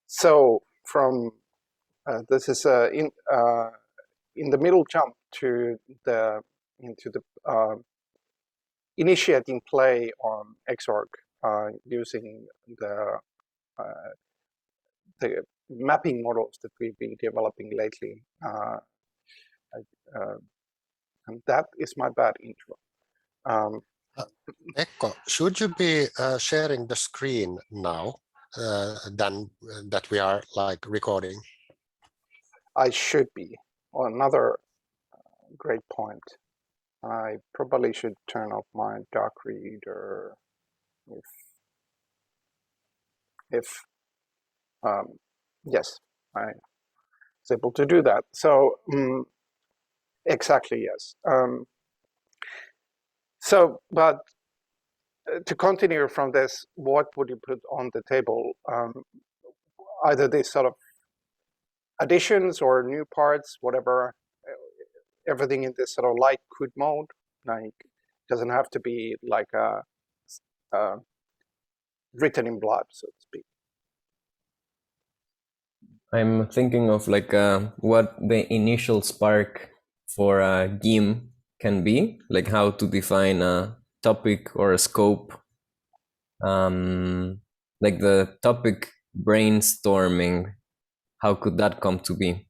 So from this is in the middle jump to into the initiating play on XORG using the mapping models that we've been developing lately. And that is my bad intro. Ekko, should you be sharing the screen now than that we are like recording? I should be. Another great point. I probably should turn off my dark reader if yes, I was able to do that. So exactly, yes. So, but to continue from this, what would you put on the table? Either these sort of additions or new parts, whatever, everything in this sort of light CUD mode, like doesn't have to be like written in blood, so to speak. I'm thinking of like what the initial spark for a game can be, like how to define a topic or a scope. Like the topic brainstorming, how could that come to be?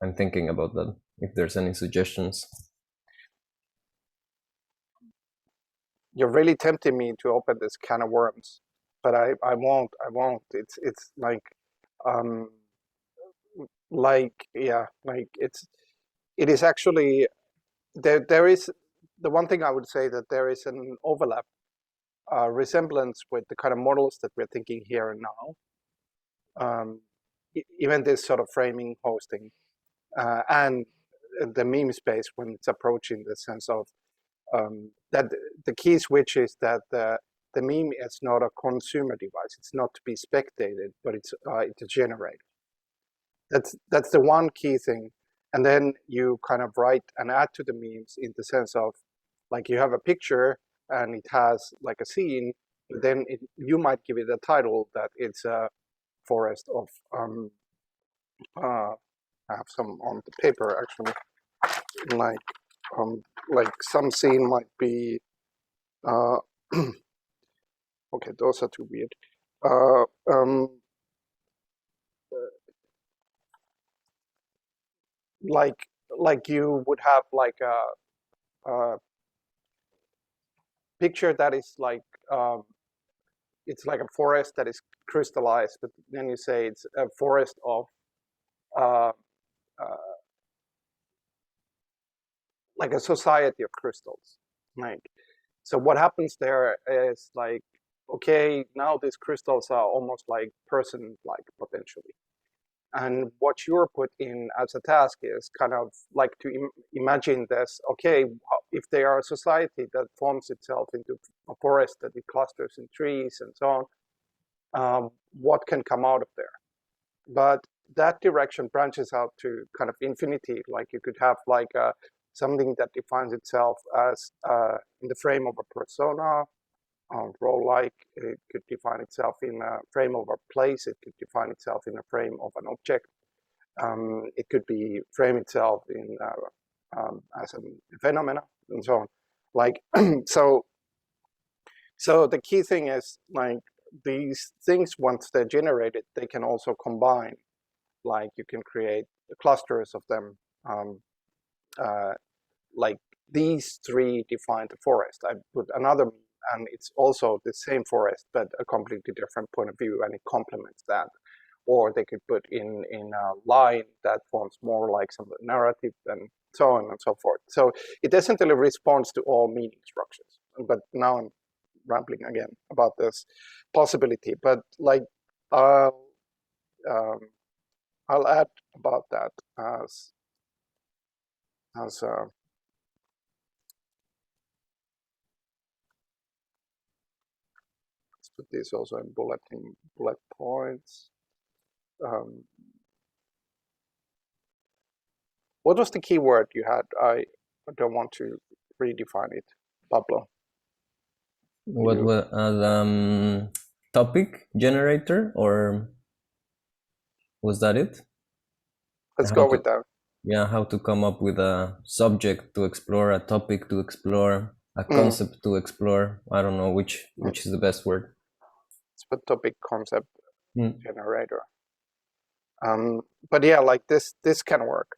I'm thinking about that, if there's any suggestions. You're really tempting me to open this can of worms, but I won't. It's yeah, like it is actually there is the one thing I would say that there is an overlap, resemblance with the kind of models that we're thinking here and now. Even this sort of framing hosting and the meme space when it's approaching the sense of that the key switch is that the meme is not a consumer device. It's not to be spectated, but it's to generate. That's the one key thing. And then you kind of write and add to the memes in the sense of, like, you have a picture and it has like a scene, then you might give it a title that it's a forest of I have some on the paper actually, like some scene might be okay, those are too weird. Like you would have like a picture that is like it's like a forest that is crystallized, but then you say it's a forest of like a society of crystals. Like, so what happens there is like, okay, now these crystals are almost like person-like potentially. And what you're put in as a task is kind of like to imagine this, okay, if they are a society that forms itself into a forest that it clusters in trees and so on, what can come out of there? But that direction branches out to kind of infinity. Like you could have like something that defines itself as in the frame of a persona, role-like. It could define itself in a frame of a place. It could define itself in a frame of an object. It could be frame itself in as a phenomena and so on. Like so the key thing is like these things, once they're generated, they can also combine. Like you can create clusters of them. Like these three define the forest. I put another, and it's also the same forest, but a completely different point of view, and it complements that. Or they could put in a line that forms more like some narrative and so on and so forth. So it essentially responds to all meaning structures. But now I'm rambling again about this possibility. But like I'll add about that as let's put this also in bullet points. What was the keyword you had? I don't want to redefine it, Pablo. What were topic generator, or was that it? Let's How go to- with that. Yeah, how to come up with a subject to explore, a topic to explore, a concept to explore. I don't know which is the best word. It's a topic concept Mm. generator. But yeah, like this can work.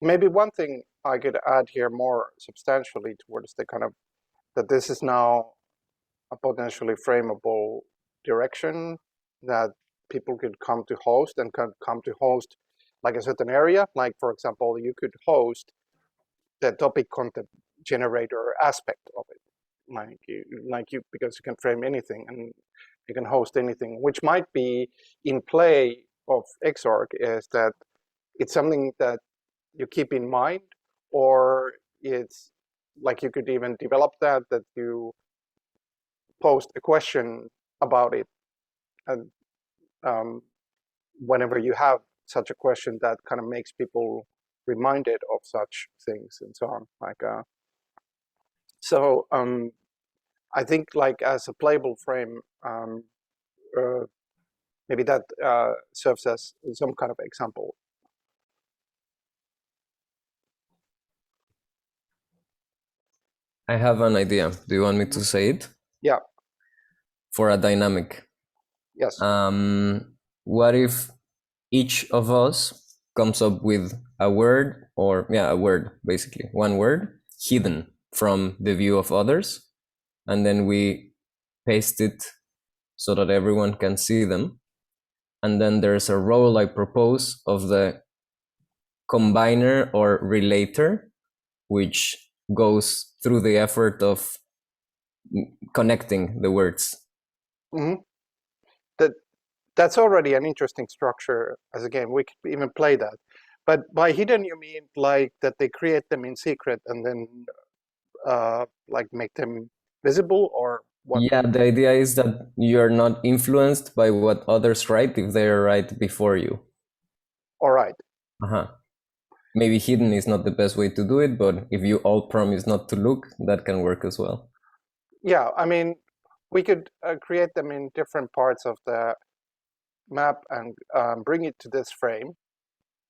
Maybe one thing I could add here more substantially towards the kind of that this is now a potentially frameable direction that people could come to host and can come to host like a certain area. Like, for example, you could host the topic content generator aspect of it. Like you, because you can frame anything and you can host anything, which might be in play of XORG is that it's something that you keep in mind, or it's like you could even develop that you post a question about it, and whenever you have such a question that kind of makes people reminded of such things and so on. I think like as a playable frame, maybe that serves as some kind of example. I have an idea. Do you want me to say it? Yeah. For a dynamic. Yes. What if each of us comes up with a word, or a word, basically one word hidden from the view of others, and then we paste it so that everyone can see them. And then there's a role I propose of the combiner or relator, which goes through the effort of connecting the words. Mm-hmm. That's already an interesting structure as a game. We could even play that. But by hidden, you mean like that they create them in secret and then like make them visible, or what? Yeah, the idea is that you're not influenced by what others write if they're right before you. All right. Uh-huh. Maybe hidden is not the best way to do it, but if you all promise not to look, that can work as well. Yeah, I mean, we could create them in different parts of the map and bring it to this frame.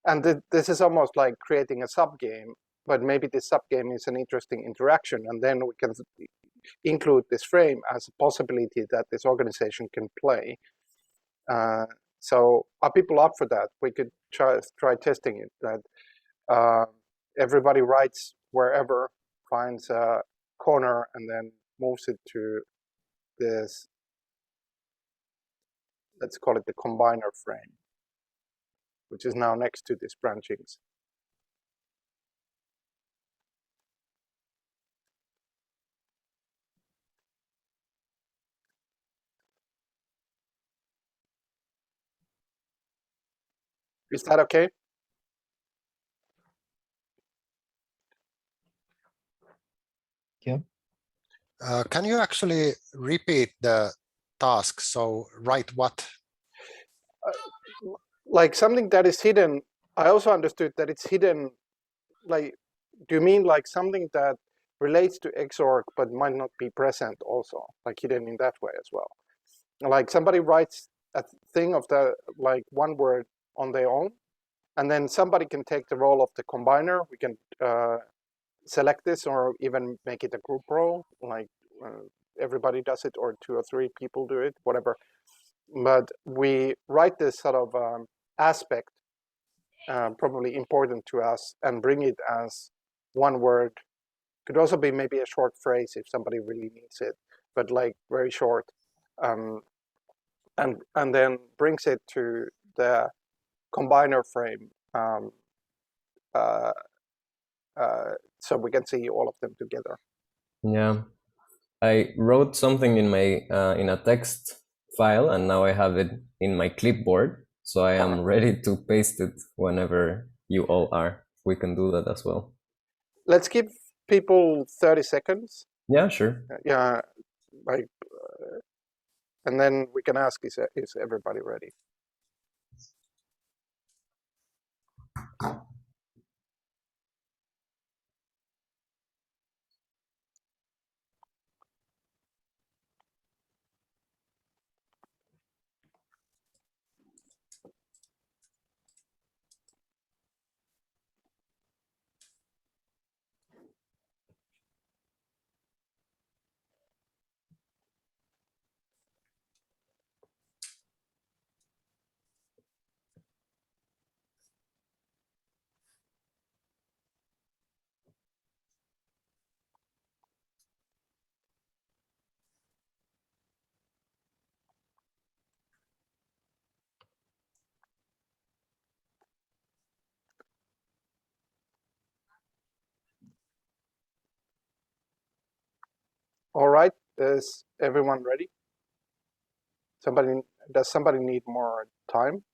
And this is almost like creating a sub-game, but maybe this sub-game is an interesting interaction, and then we can include this frame as a possibility that this organization can play. So are people up for that? We could try testing it, that everybody writes wherever, finds a corner, and then moves it to this, let's call it the combiner frame, which is now next to these branchings. Is that okay? Yeah. Can you actually repeat the task? So write what? Like something that is hidden. I also understood that it's hidden. Like, do you mean like something that relates to XORG but might not be present also, like hidden in that way as well? Like somebody writes a thing of the like one word on their own, and then somebody can take the role of the combiner. We can select this or even make it a group role, like everybody does it, or 2 or 3 people do it, whatever. But we write this sort of aspect, probably important to us, and bring it as one word. Could also be maybe a short phrase if somebody really needs it, but like very short, and then brings it to the combiner frame, so we can see all of them together. Yeah, I wrote something in my in a text file, and now I have it in my clipboard, so I am ready to paste it whenever you all are. We can do that as well. Let's give people 30 seconds. Yeah, sure. Yeah, like, and then we can ask, is everybody ready? All right, is everyone ready? Does somebody need more time?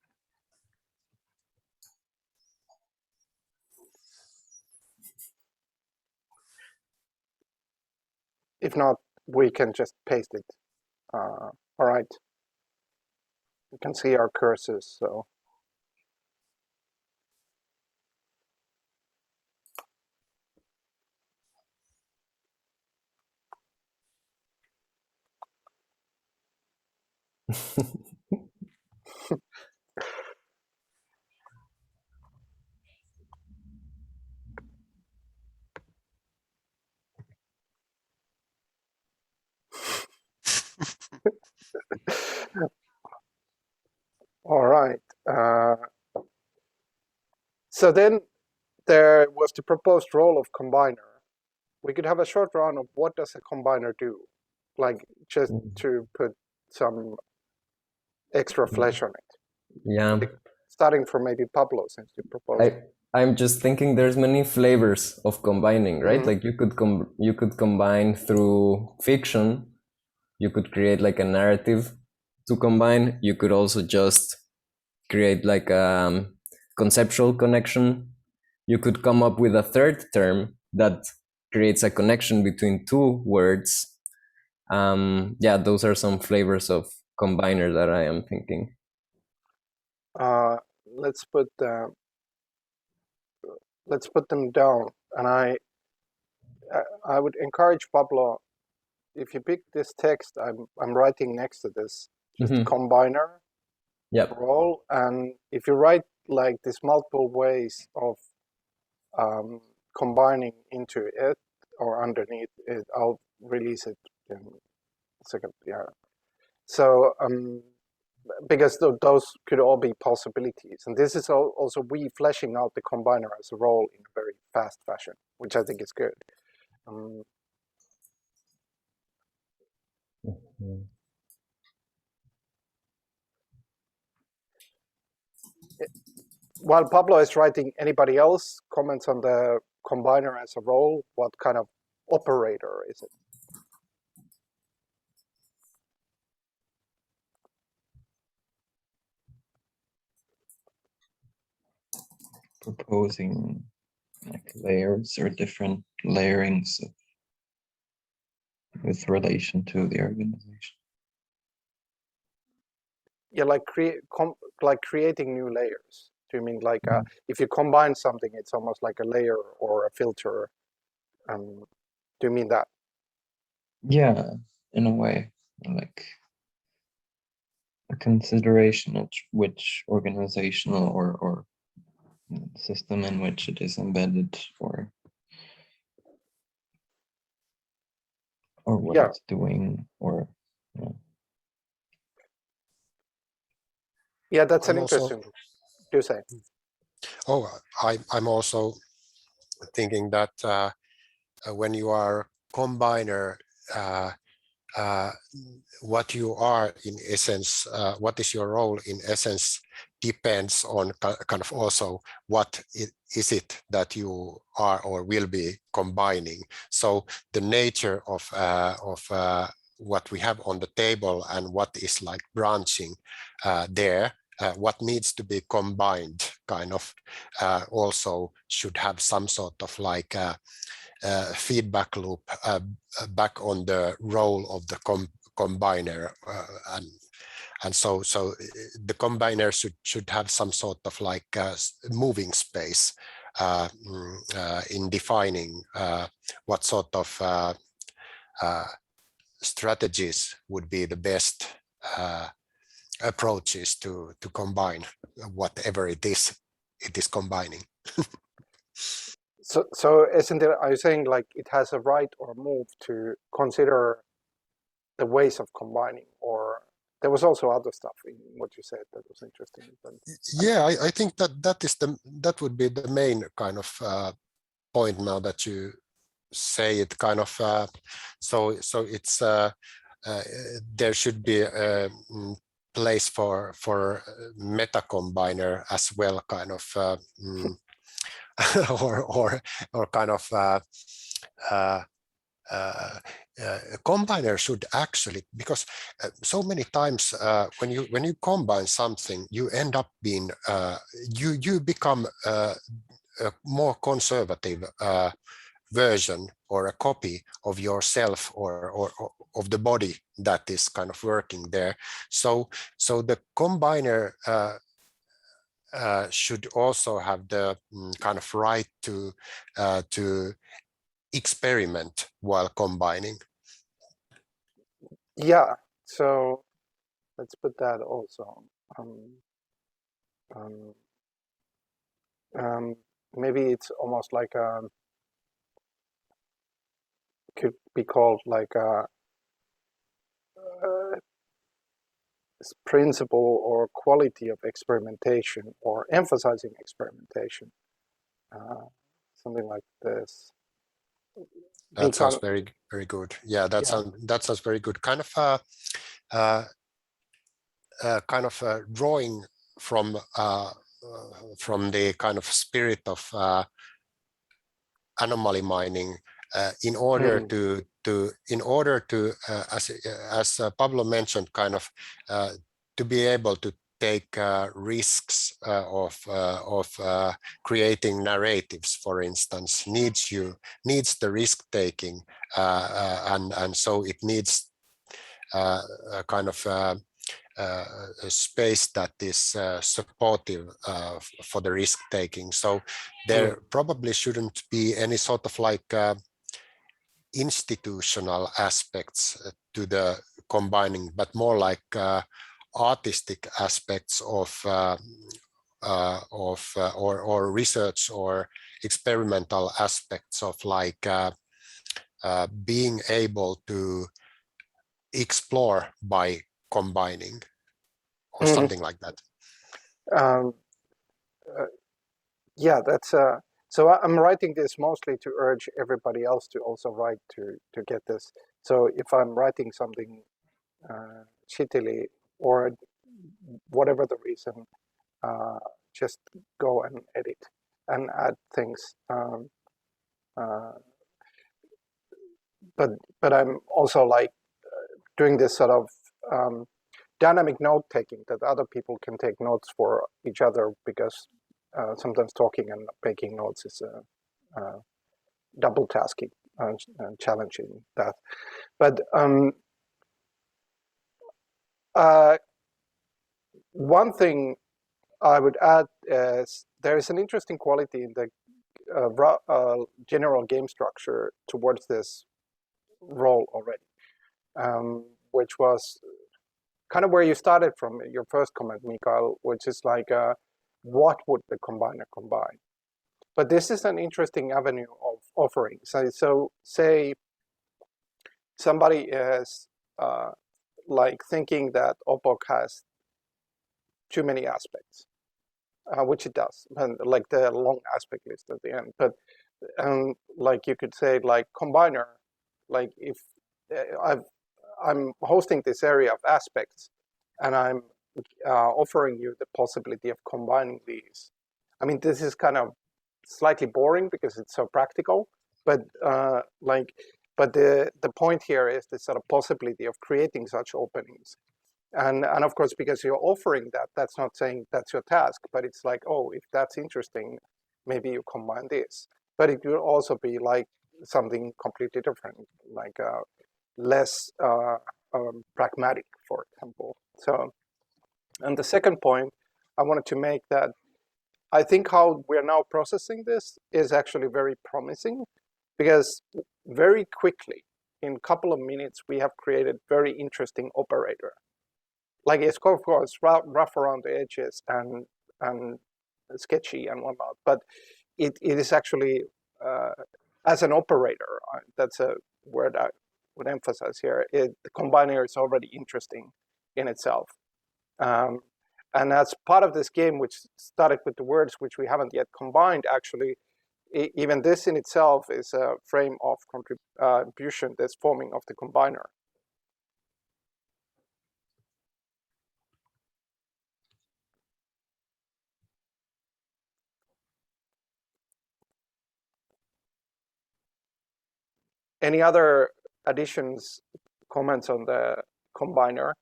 If not, we can just paste it. All right. You can see our cursors, so. All right. So then there was the proposed role of combiner. We could have a short run of what does a combiner do, like just to put some extra flesh on it. Yeah. Starting from maybe Pablo, since you proposed. I'm just thinking there's many flavors of combining, right? Mhm. Like you could combine through fiction. You could create like a narrative to combine. You could also just create like a conceptual connection. You could come up with a third term that creates a connection between two words. Yeah, those are some flavors of combiner that I am thinking. Let's put them down, and I would encourage Pablo, if you pick this text I'm writing next to this, just combiner Yep. role, and if you write like these multiple ways of combining into it or underneath it, I'll release it in a second. Yeah. So because those could all be possibilities, and this is also we fleshing out the combiner as a role in a very fast fashion, which I think is good. While Pablo is writing, anybody else comments on the combiner as a role? What kind of operator is it? Proposing like layers or different layerings with relation to the organization. Yeah, like creating new layers. Do you mean like if you combine something, it's almost like a layer or a filter? Do you mean that? Yeah, in a way, like a consideration of which organizational or system in which it is embedded, or what it's doing, or yeah, that's an I'm also, interesting. Do say. oh, I'm also thinking that when you are combiner, what you are in essence, what is your role in essence depends on kind of also what is it that you are or will be combining. So the nature of what we have on the table and what is like branching there, what needs to be combined kind of also should have some sort of like feedback loop back on the role of the combiner, and so the combiner should have some sort of like moving space in defining what sort of strategies would be the best approaches to combine whatever it is combining. So isn't there? Are you saying like it has a right or a move to consider the ways of combining, or there was also other stuff in what you said that was interesting? But yeah, I think that would be the main kind of point now that you say it, kind of so it's there should be a place for meta combiner as well, kind of or kind of combiner should actually, because so many times when you combine something, you end up being you become a more conservative version or a copy of yourself or of the body that is kind of working there. So the combiner should also have the kind of right to experiment while combining. Yeah, so let's put that also. Maybe it's almost like could be called like a principle or quality of experimentation or emphasizing experimentation, something like this. That sounds very good. Yeah, that sounds very good. Kind of drawing from the kind of spirit of anomaly mining, in order to as Pablo mentioned, kind of to be able to take risks of creating narratives, for instance, needs the risk taking, and so it needs a kind of a space that is supportive for the risk taking. So there probably shouldn't be any sort of like institutional aspects to the combining, but more like artistic aspects of or research or experimental aspects of like being able to explore by combining or something like that. Yeah, that's so I'm writing this mostly to urge everybody else to also write to get this. So if I'm writing something shittily or whatever the reason, just go and edit and add things. But I'm also like doing this sort of dynamic note taking that other people can take notes for each other, because sometimes talking and making notes is double tasking and challenging that. But one thing I would add is there is an interesting quality in the general game structure towards this role already, which was kind of where you started from your first comment, Mikael, which is like, what would the combiner combine? But this is an interesting avenue of offering. So say somebody is like thinking that OPOC has too many aspects, which it does, and like the long aspect list at the end. But like you could say, like combiner, like if I'm hosting this area of aspects, and I'm offering you the possibility of combining these. I mean, this is kind of slightly boring because it's so practical, but but the point here is the sort of possibility of creating such openings. And of course, because you're offering that, that's not saying that's your task, but it's like, oh, if that's interesting, maybe you combine this. But it will also be like something completely different, like less pragmatic, for example. So, and the second point I wanted to make, that I think how we're now processing this is actually very promising, because very quickly, in a couple of minutes, we have created very interesting operator. Like it's of course rough around the edges and sketchy and whatnot, but it is actually as an operator, that's a word I would emphasize here. The combiner is already interesting in itself, and as part of this game, which started with the words which we haven't yet combined, actually, even this in itself is a frame of contribution that's forming of the combiner. Any other additions, comments on the combiner?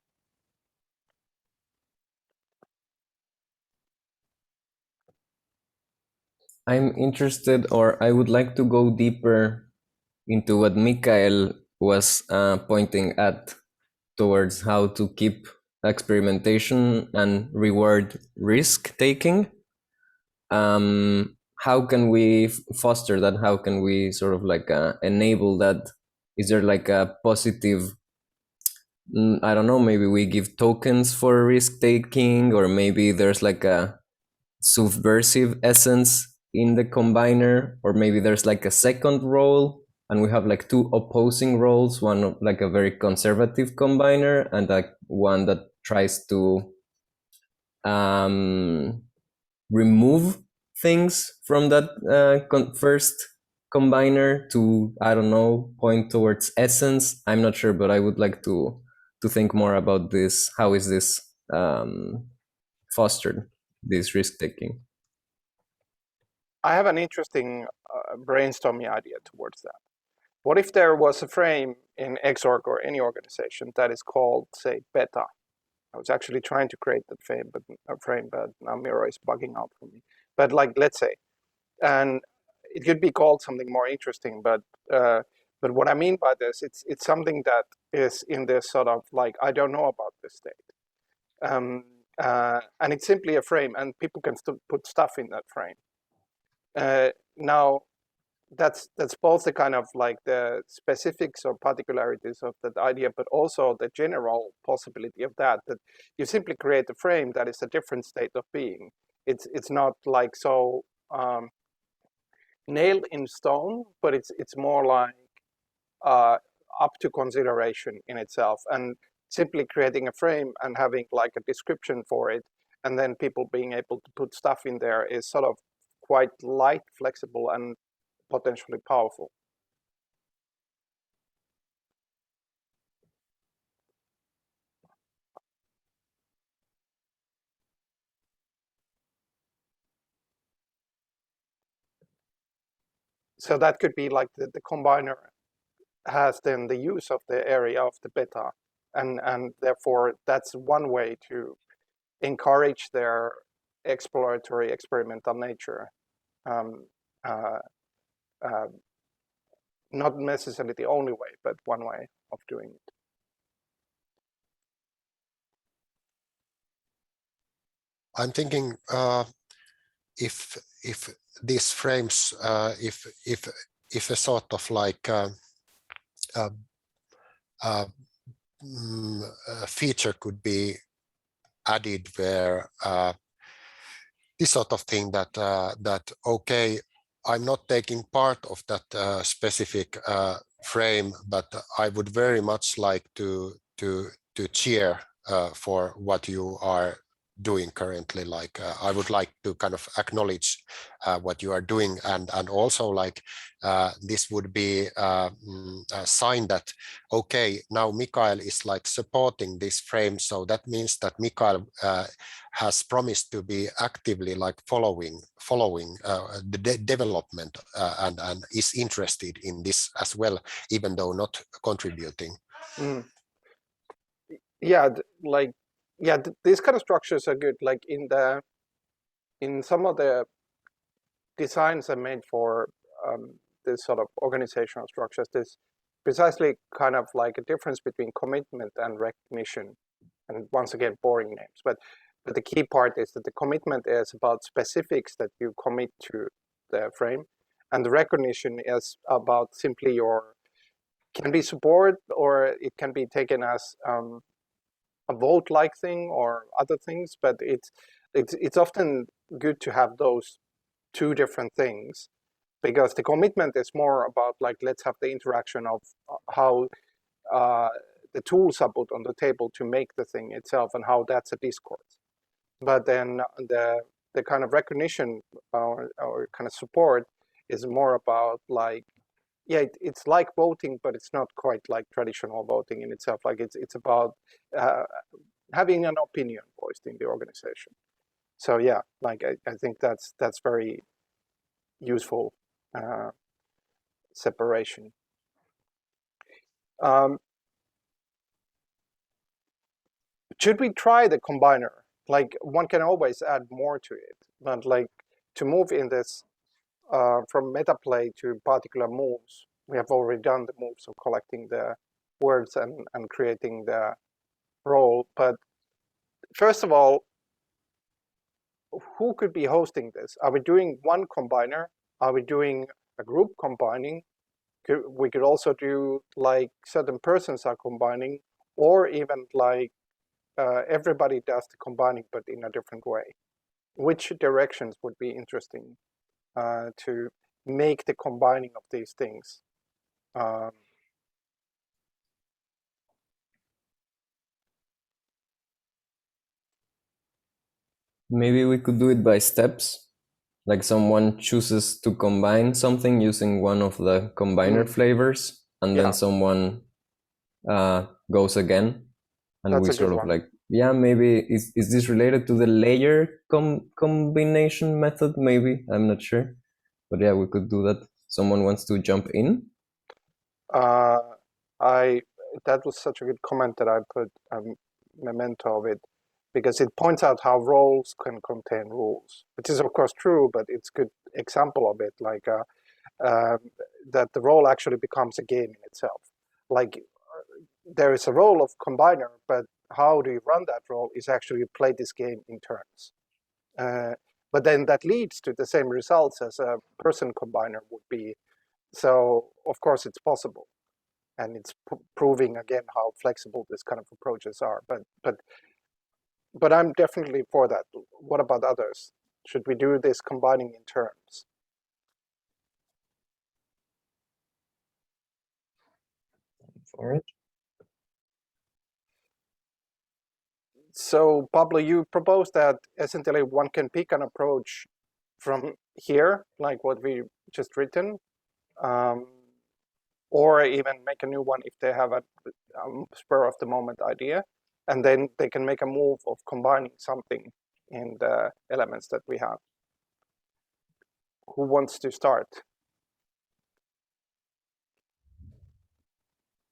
I'm interested, or I would like to go deeper into what Mikael was pointing at towards how to keep experimentation and reward risk taking. How can we foster that? How can we sort of like enable that? Is there like a positive, I don't know, maybe we give tokens for risk taking, or maybe there's like a subversive essence in the combiner, or maybe there's like a second role and we have like two opposing roles, one like a very conservative combiner and like one that tries to remove things from that first combiner to, I don't know, point towards essence. I'm not sure, but I would like to think more about this. How is this fostered, this risk taking? I have an interesting brainstorming idea towards that. What if there was a frame in XORG or any organization that is called, say, beta? I was actually trying to create that frame, but now Miro is bugging out for me. But like, let's say, and it could be called something more interesting. But what I mean by this, it's something that is in this sort of like, I don't know about this state, and it's simply a frame, and people can still put stuff in that frame. Now, that's both the kind of like the specifics or particularities of that idea, but also the general possibility of that you simply create a frame that is a different state of being. It's not like so nailed in stone, but it's more like up to consideration in itself, and simply creating a frame and having like a description for it, and then people being able to put stuff in there is sort of quite light, flexible, and potentially powerful. So that could be like the combiner has then the use of the area of the beta, and therefore that's one way to encourage their exploratory experimental nature. Not necessarily the only way, but one way of doing it. I'm thinking if these frames, if a sort of like feature could be added where this sort of thing that that okay, I'm not taking part of that specific frame, but I would very much like to cheer for what you are doing currently. Like I would like to kind of acknowledge what you are doing, and also like this would be a sign that okay, now Mikael is like supporting this frame, so that means that Mikael has promised to be actively like following the development and is interested in this as well, even though not contributing. Yeah, these kind of structures are good. Like in some of the designs I made for this sort of organizational structures, there's precisely kind of like a difference between commitment and recognition. And once again, boring names, but the key part is that the commitment is about specifics that you commit to the frame, and the recognition is about simply can be support, or it can be taken as a vote-like thing or other things, but it's often good to have those two different things, because the commitment is more about like, let's have the interaction of how the tools are put on the table to make the thing itself, and how that's a discourse. But then the kind of recognition or kind of support is more about like, yeah, it's like voting, but it's not quite like traditional voting in itself. Like it's about having an opinion voiced in the organization. So yeah, like I think that's very useful separation. Should we try the combiner? Like, one can always add more to it, but like to move in this from meta play to particular moves, we have already done the moves of collecting the words and creating the role. But first of all, who could be hosting this? Are we doing one combiner? Are we doing a group combining? We could also do like certain persons are combining, or even like everybody does the combining but in a different way. Which directions would be interesting to make the combining of these things? Maybe we could do it by steps. Like someone chooses to combine something using one of the combiner flavors, and then someone goes again, and That's we a good sort of one. like, yeah, maybe is this related to the layer combination method? Maybe, I'm not sure, but yeah, we could do that. Someone wants to jump in? That was such a good comment that I put a memento of it, because it points out how roles can contain rules, which is of course true, but it's a good example of it, like that the role actually becomes a game in itself. Like there is a role of combiner, but how do you run that role is actually you play this game in turns. But then that leads to the same results as a person combiner would be. So of course it's possible. And it's proving again how flexible this kind of approaches are. But I'm definitely for that. What about others? Should we do this combining in terms? For it. So Pablo, you proposed that essentially one can pick an approach from here, like what we just written, or even make a new one if they have a spur of the moment idea, and then they can make a move of combining something in the elements that we have. Who wants to start?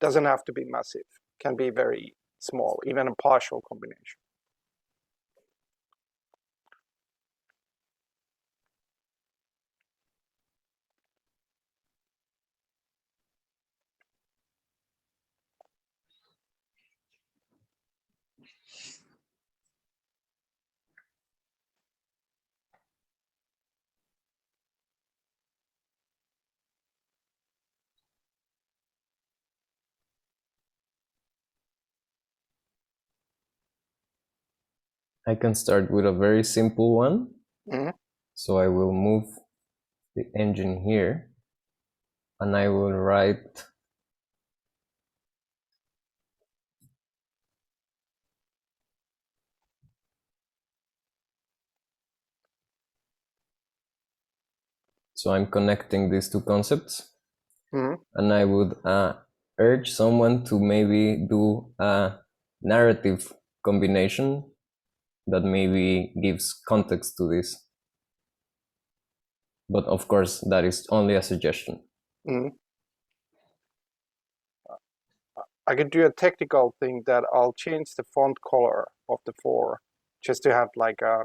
Doesn't have to be massive, can be very small, even a partial combination. I can start with a very simple one. So I will move the engine here, and I will write so I'm connecting these two concepts, and I would urge someone to maybe do a narrative combination that maybe gives context to this. But of course, that is only a suggestion. I could do a technical thing that I'll change the font color of the 4 just to have like a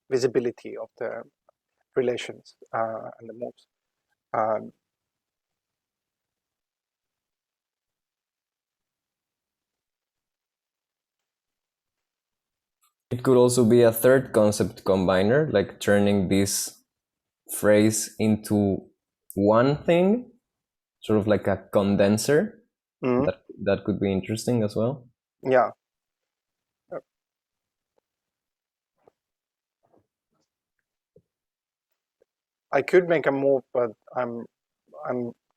visibility of the relations and the moves. It could also be a third concept combiner, like turning this phrase into one thing, sort of like a condenser. That could be interesting as well. Yeah. I could make a move, but I'm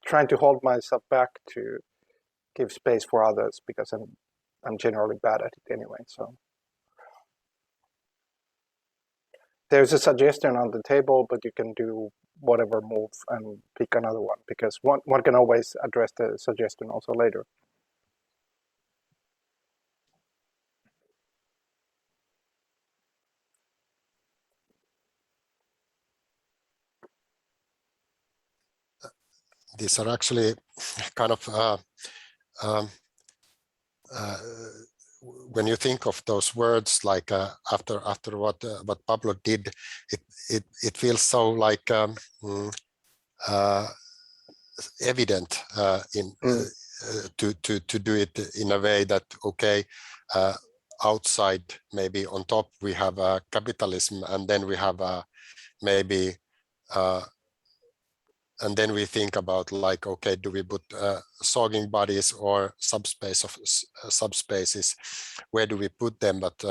trying to hold myself back to give space for others because I'm generally bad at it anyway. So there's a suggestion on the table, but you can do whatever move and pick another one because one can always address the suggestion also later. these are actually kind of when you think of those words, like after what Pablo did, it feels so like evident to do it in a way that, okay, outside, maybe on top we have capitalism, and then we have maybe and then we think about, like, okay, do we put sorting bodies or subspace of subspaces? Where do we put them? But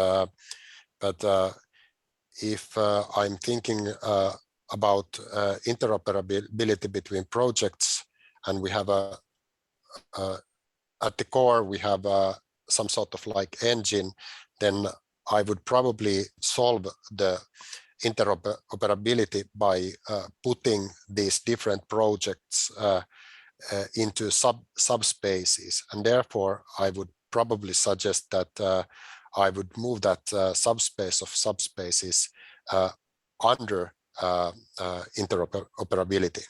if I'm thinking about interoperability between projects, and we have at the core we have some sort of like engine, then I would probably solve the interoperability by putting these different projects into subspaces, and therefore I would probably suggest that I would move that subspace of subspaces under interoperability.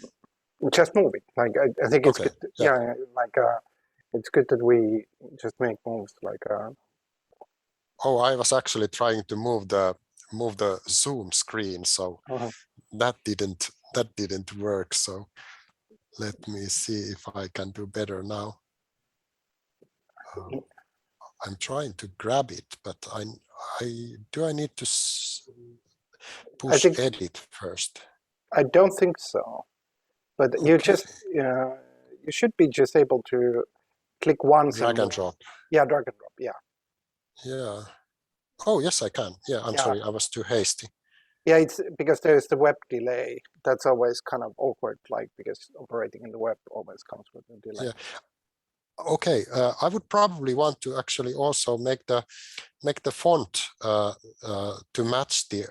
Just move it. Like I think it's Okay, good. yeah. Yeah, like it's good that we just make moves. Like Oh, I was actually trying to move the Zoom screen, so that didn't work. So let me see if I can do better now. I'm trying to grab it, but I need to push edit first? I don't think so, but Okay. you just you should be just able to click once drag and drop. Yeah, drag and drop. Yeah. Yeah. Oh yes, I can. Yeah, I'm sorry, I was too hasty. Yeah, it's because there's the web delay. That's always kind of awkward, like because operating in the web always comes with a delay. Yeah. Okay, I would probably want to actually also make the font to match the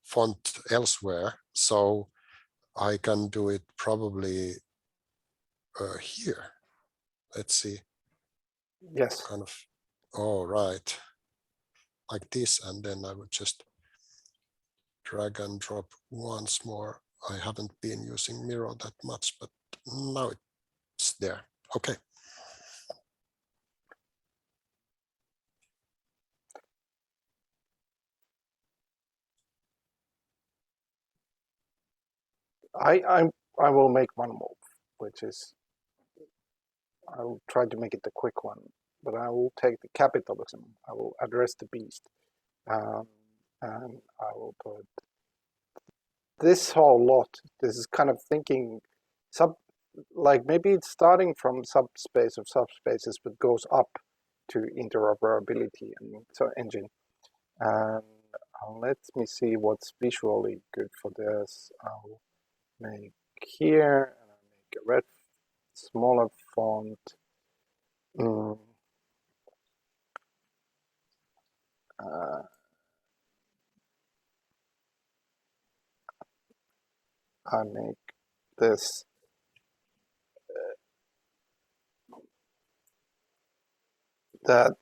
font elsewhere. So I can do it probably here. Let's see. Yes. Kind of. All right. Like this, and then I would just drag and drop once more. I haven't been using Miro that much, but now it's there. Okay. I will make one move, which is I will try to make it the quick one, but I will take the capitalism. I will address the beast, and I will put this whole lot. This is kind of thinking like maybe it's starting from subspace of subspaces, but goes up to interoperability and so engine. And let me see what's visually good for this. I'll make here, and I'll make a red, smaller font. I make this that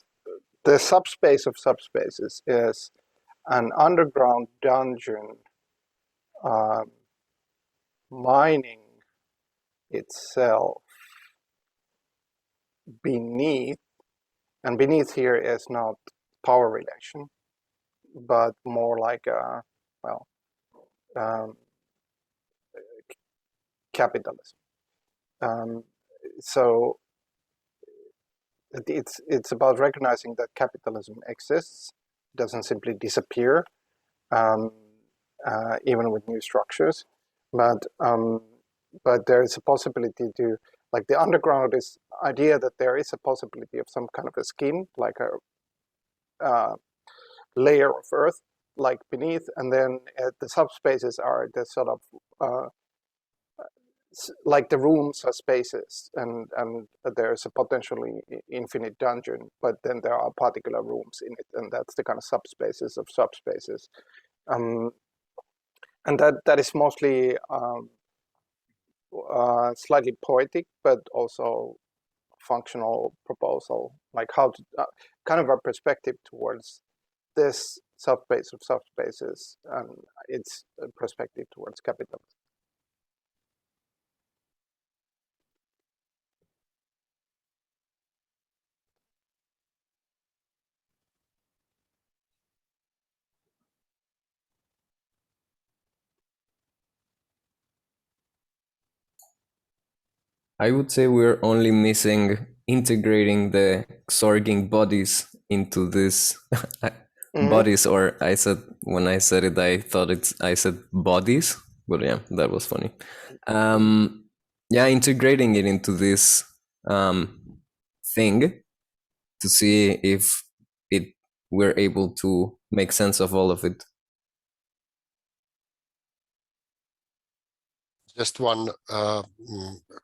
the subspace of subspaces is an underground dungeon mining itself beneath, and beneath here is not power relation, but more like a, well, capitalism. So it's about recognizing that capitalism exists, doesn't simply disappear, even with new structures, but there is a possibility to, like the underground is idea that there is a possibility of some kind of a skin, like a layer of earth, like beneath, and then the subspaces are the sort of like the rooms are spaces, and there's a potentially infinite dungeon, but then there are particular rooms in it, and that's the kind of subspaces of subspaces. And that is mostly slightly poetic, but also functional proposal, like how to kind of a perspective towards this subspace of subspaces and its perspective towards capitalism. I would say we're only missing integrating the XORGing bodies into this bodies, or I said, when I said it, I thought I said bodies, but yeah, that was funny. Yeah, integrating it into this thing to see if we're able to make sense of all of it. Just one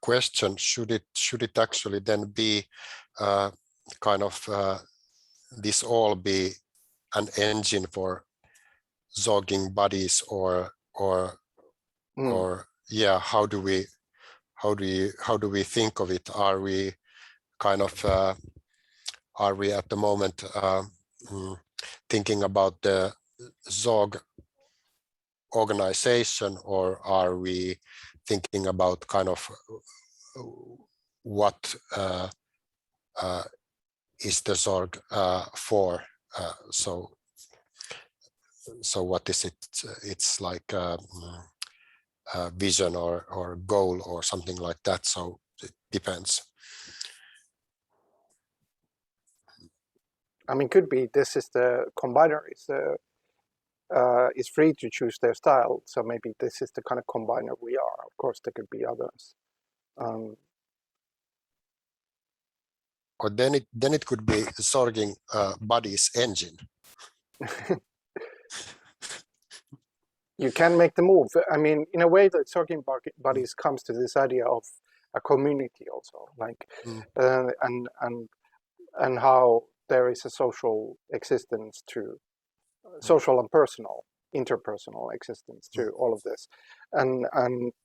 question: should it actually then be kind of this all be an engine for zogging bodies, or yeah, how do we think of it? Are we kind of are we at the moment thinking about the zog organization, or are we thinking about kind of what is the Zorg for? So what is it? It's like a vision or goal or something like that. So it depends. I mean, could be this is the combiner is free to choose their style. So maybe this is the kind of combiner we are. Of course, there could be others. Or then it could be Zorging bodies engine. You can make the move. I mean, in a way, that Sorging Bodies comes to this idea of a community also, like, and how there is a social existence to social and personal, interpersonal existence to all of this, and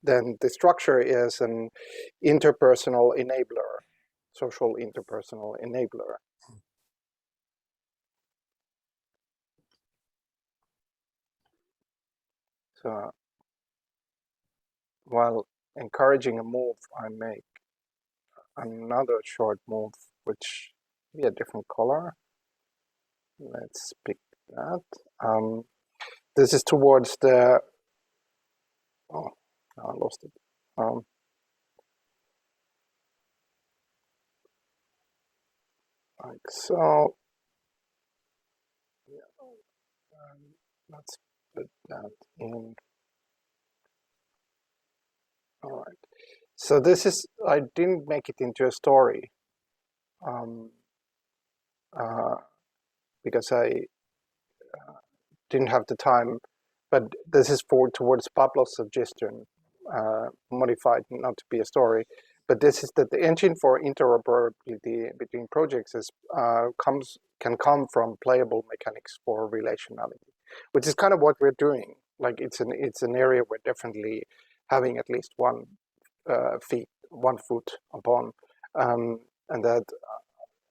then the structure is an interpersonal enabler, social interpersonal enabler. So while encouraging a move, I make another short move, which be a different color. Let's pick that. This is towards the. Oh, I lost it. Like so. Let's put that in. All right. So this is, I didn't make it into a story because I didn't have the time, but this is for towards Pablo's suggestion, modified not to be a story. But this is that the engine for interoperability between projects is can come from playable mechanics for relationality, which is kind of what we're doing. Like it's an area we're definitely having at least one foot upon, and that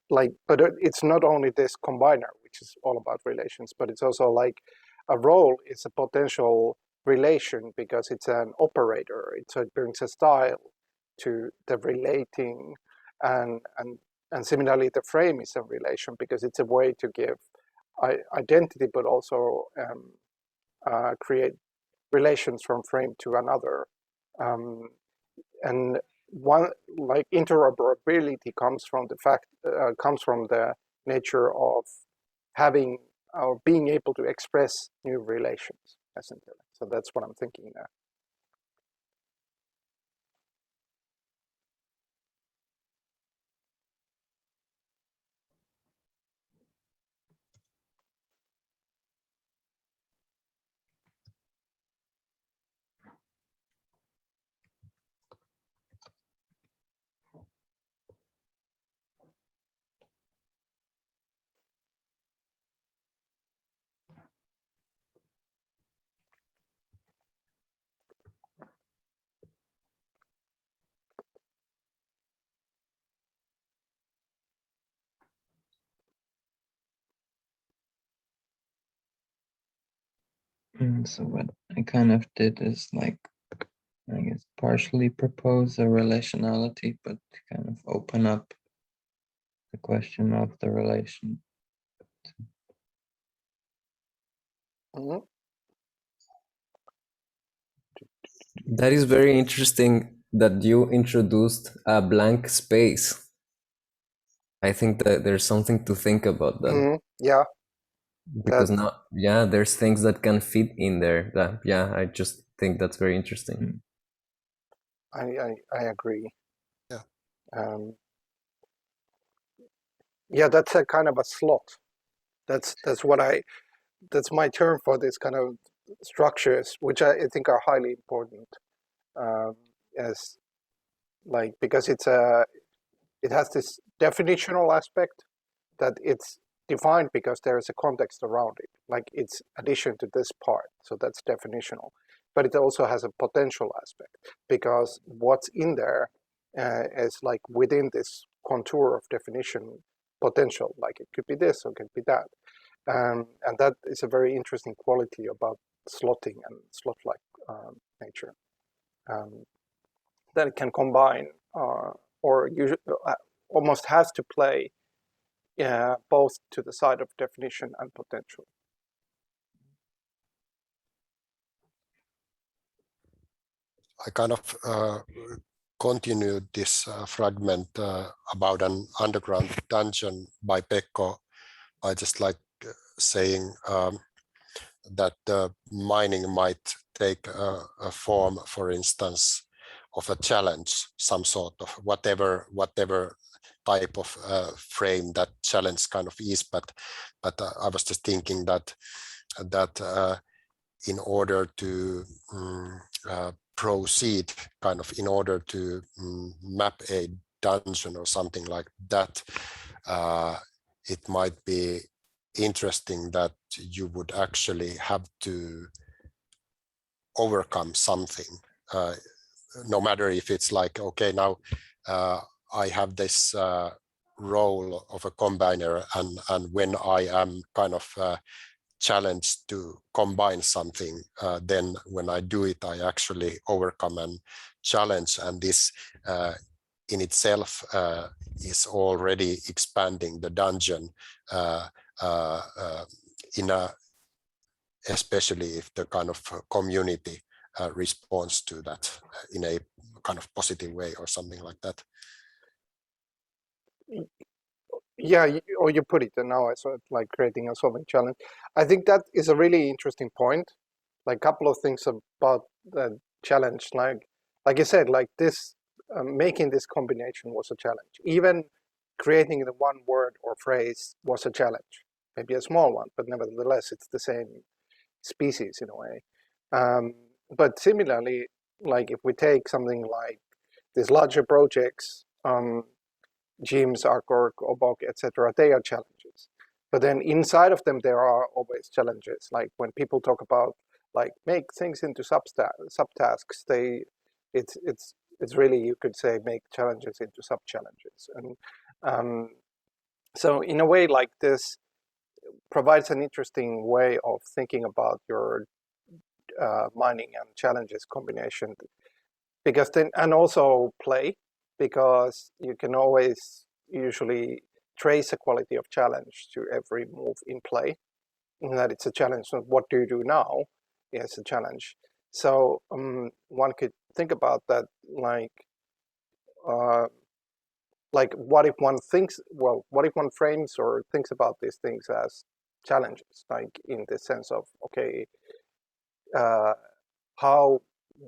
like, but it's not only this combiner, which is all about relations, but it's also like a role is a potential relation because it's an operator. So it brings a style to the relating, and similarly the frame is a relation because it's a way to give identity, but also create relations from frame to another. And one, like, interoperability comes from the fact comes from the nature of having or being able to express new relations, essentially. So that's what I'm thinking there. So what I kind of did is, like, I guess partially propose a relationality, but kind of open up the question of the relation. Mm-hmm. That is very interesting that you introduced a blank space. I think that there's something to think about that. Yeah. Because now, yeah, there's things that can fit in there. That, yeah, I just think that's very interesting. I agree. Yeah. Yeah, that's a kind of a slot. That's my term for this kind of structures, which I think are highly important. As like, because it has this definitional aspect that it's defined because there is a context around it. Like it's addition to this part, so that's definitional. But it also has a potential aspect because what's in there is like within this contour of definition potential. Like it could be this or it could be that. And that is a very interesting quality about slotting and slot-like nature. That it can combine or usually, almost has to play both to the side of definition and potential. I kind of continued this fragment about an underground dungeon by Pekko. I just like saying that the mining might take a form, for instance, of a challenge, some sort of whatever type of frame that challenge kind of is. But I was just thinking that in order to proceed, kind of in order to map a dungeon or something like that, it might be interesting that you would actually have to overcome something, no matter if it's like, okay, now I have this role of a combiner, and when I am kind of challenged to combine something, then when I do it, I actually overcome and challenge, and this in itself is already expanding the dungeon in a, especially if the kind of community responds to that in a kind of positive way or something like that. Yeah, or you put it, and now I saw it like creating a solving challenge. I think that is a really interesting point. Like a couple of things about the challenge, like you said, like this, making this combination was a challenge. Even creating the one word or phrase was a challenge. Maybe a small one, but nevertheless, it's the same species in a way. But similarly, like if we take something like these larger projects, GIMS, XORG, OBOK, etc., they are challenges. But then inside of them, there are always challenges. Like when people talk about like make things into subtasks, it's really, you could say, make challenges into sub-challenges. And so in a way, like this provides an interesting way of thinking about your mining and challenges combination, because then, and also play, because you can always usually trace a quality of challenge to every move in play, and that it's a challenge. So what do you do now is a challenge. So one could think about that, like what if one thinks, well, what if one frames or thinks about these things as challenges, like in the sense of, okay,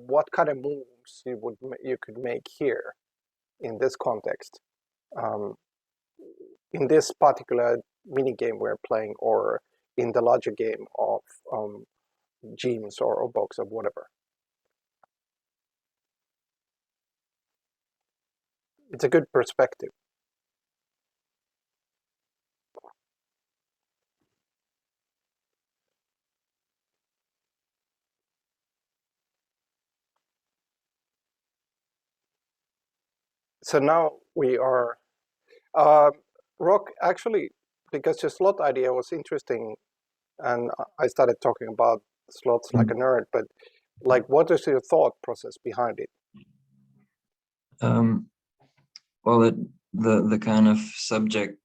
what kind of moves you could make here in this context, in this particular mini game we're playing, or in the larger game of GIMS or OBOX or whatever. It's a good perspective. So now we are, Rock, actually, because your slot idea was interesting, and I started talking about slots like a nerd, but like, what is your thought process behind it? Well, the kind of subject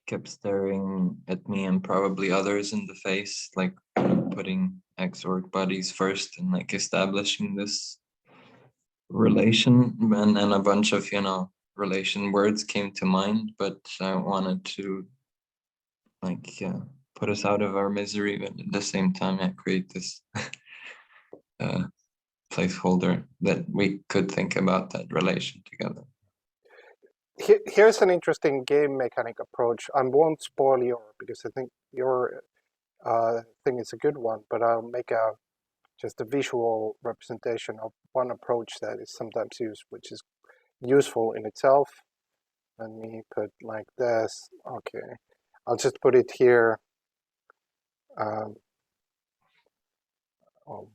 kept staring at me and probably others in the face, like putting XORG bodies first and like establishing this relation, and a bunch of, relation words came to mind, but I wanted to put us out of our misery, but at the same time, create this placeholder that we could think about that relation together. Here's an interesting game mechanic approach. I won't spoil because I think your thing is a good one, but I'll make just a visual representation of one approach that is sometimes used, which is useful in itself. Let me put like this. Okay, I'll just put it here. Oh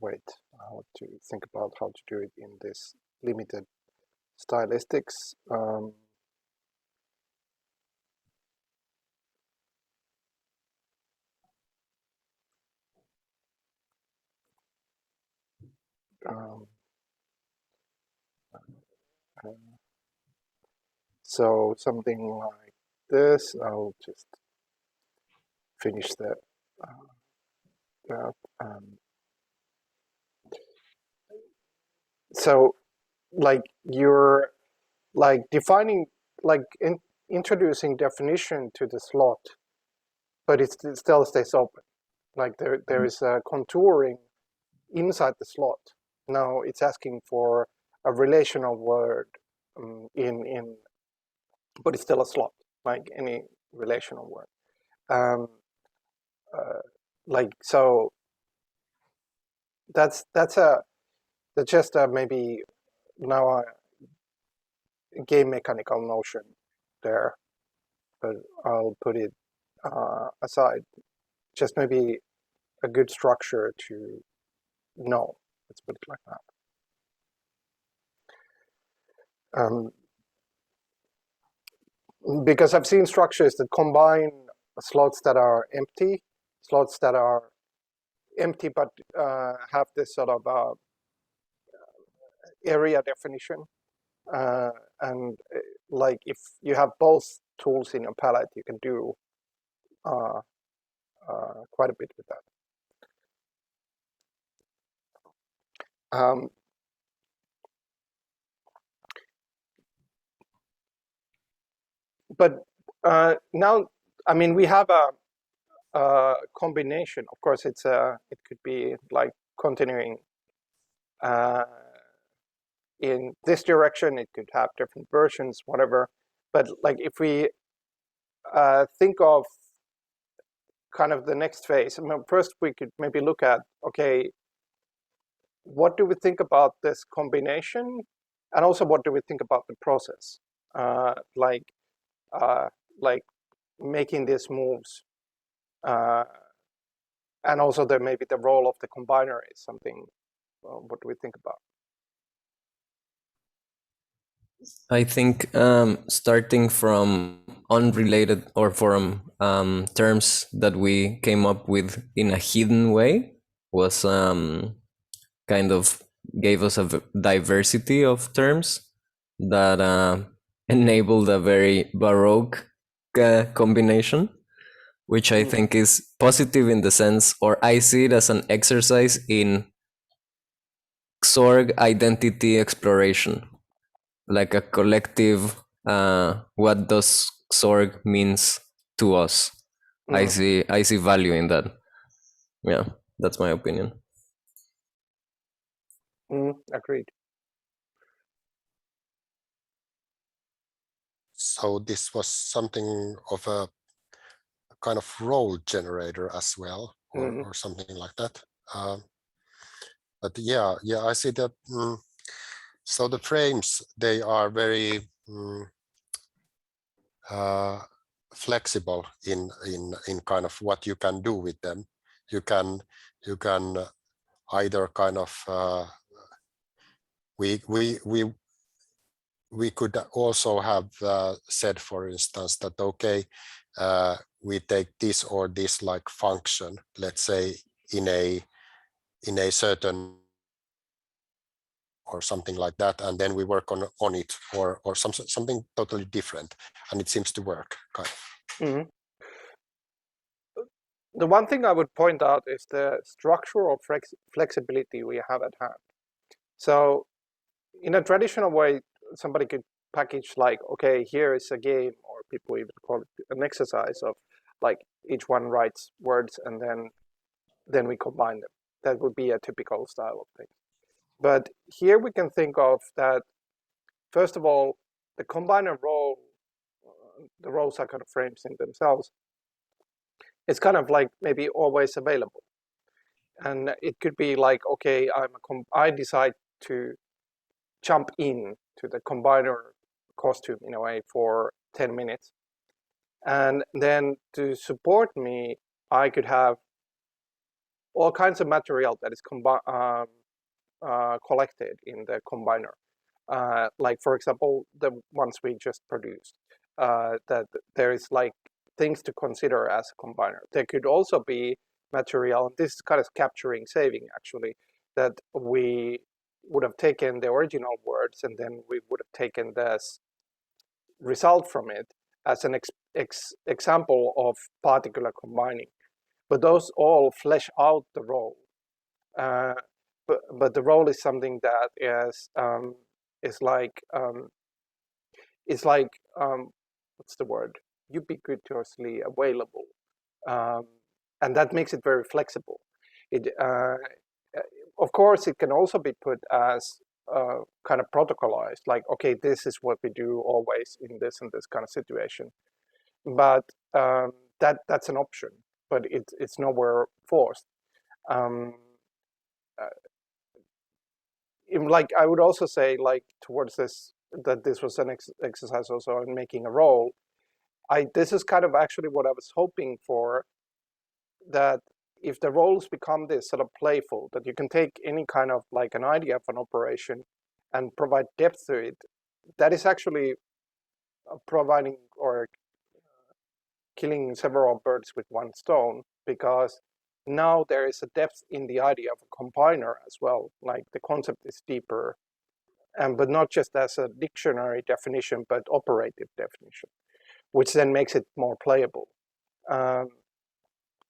wait, I have to think about how to do it in this limited stylistics. So something like this. I'll just finish that. So, like you're like defining, like introducing definition to the slot, but it still stays open. Like there is a contouring inside the slot. Now it's asking for a relational word but it's still a slot, like any relational word. So that's just maybe now a game mechanical notion there, but I'll put it aside. Just maybe a good structure to know. Let's put it like that. Because I've seen structures that combine slots that are empty but have this sort of area definition. And like if you have both tools in your palette, you can do quite a bit with that. But now, I mean, we have a combination. Of course, it could be like continuing in this direction. It could have different versions, whatever. But like if we think of kind of the next phase, I mean, first we could maybe look at, okay, what do we think about this combination? And also what do we think about the process? Like making these moves. And also maybe the role of the combiner is something, what do we think about? I think starting from unrelated or from terms that we came up with in a hidden way was kind of gave us a diversity of terms that enabled a very baroque combination, which I think is positive in the sense, or I see it as an exercise in XORG identity exploration, like a collective, what does XORG means to us. I see value in that. Yeah, that's my opinion. Agreed. So this was something of a kind of role generator as well, or something like that. But yeah, I see that. So the frames, they are very flexible in kind of what you can do with them. You can either kind of we could also have said, for instance, that okay, we take this or this like function, let's say in a certain or something like that, and then we work on it, or something totally different, and it seems to work kind of. The one thing I would point out is the structural flexibility we have at hand. So in a traditional way, somebody could package like, okay, here is a game, or people even call it an exercise of like each one writes words and then we combine them. That would be a typical style of thing. But here we can think of that, first of all, the combiner role, the roles are kind of frames in themselves. It's kind of like maybe always available. And it could be like, okay, I decide to jump in to the combiner costume in a way for 10 minutes. And then to support me, I could have all kinds of material that is collected in the combiner. Like, for example, the ones we just produced, that there is like things to consider as a combiner. There could also be material, this is kind of capturing saving actually, that we would have taken the original words and then we would have taken this result from it as an example of particular combining. But those all flesh out the role. But the role is something that is like what's the word? Ubiquitously available, and that makes it very flexible. It of course it can also be put as kind of protocolized, like, okay, this is what we do always in this and this kind of situation. But that's an option, but it's nowhere forced. Like I would also say, like towards this, that this was an exercise also in making a role. This is kind of actually what I was hoping for, that if the roles become this sort of playful, that you can take any kind of like an idea of an operation and provide depth to it, that is actually providing or killing several birds with one stone, because now there is a depth in the idea of a combiner as well. Like the concept is deeper, but not just as a dictionary definition, but operative definition, which then makes it more playable.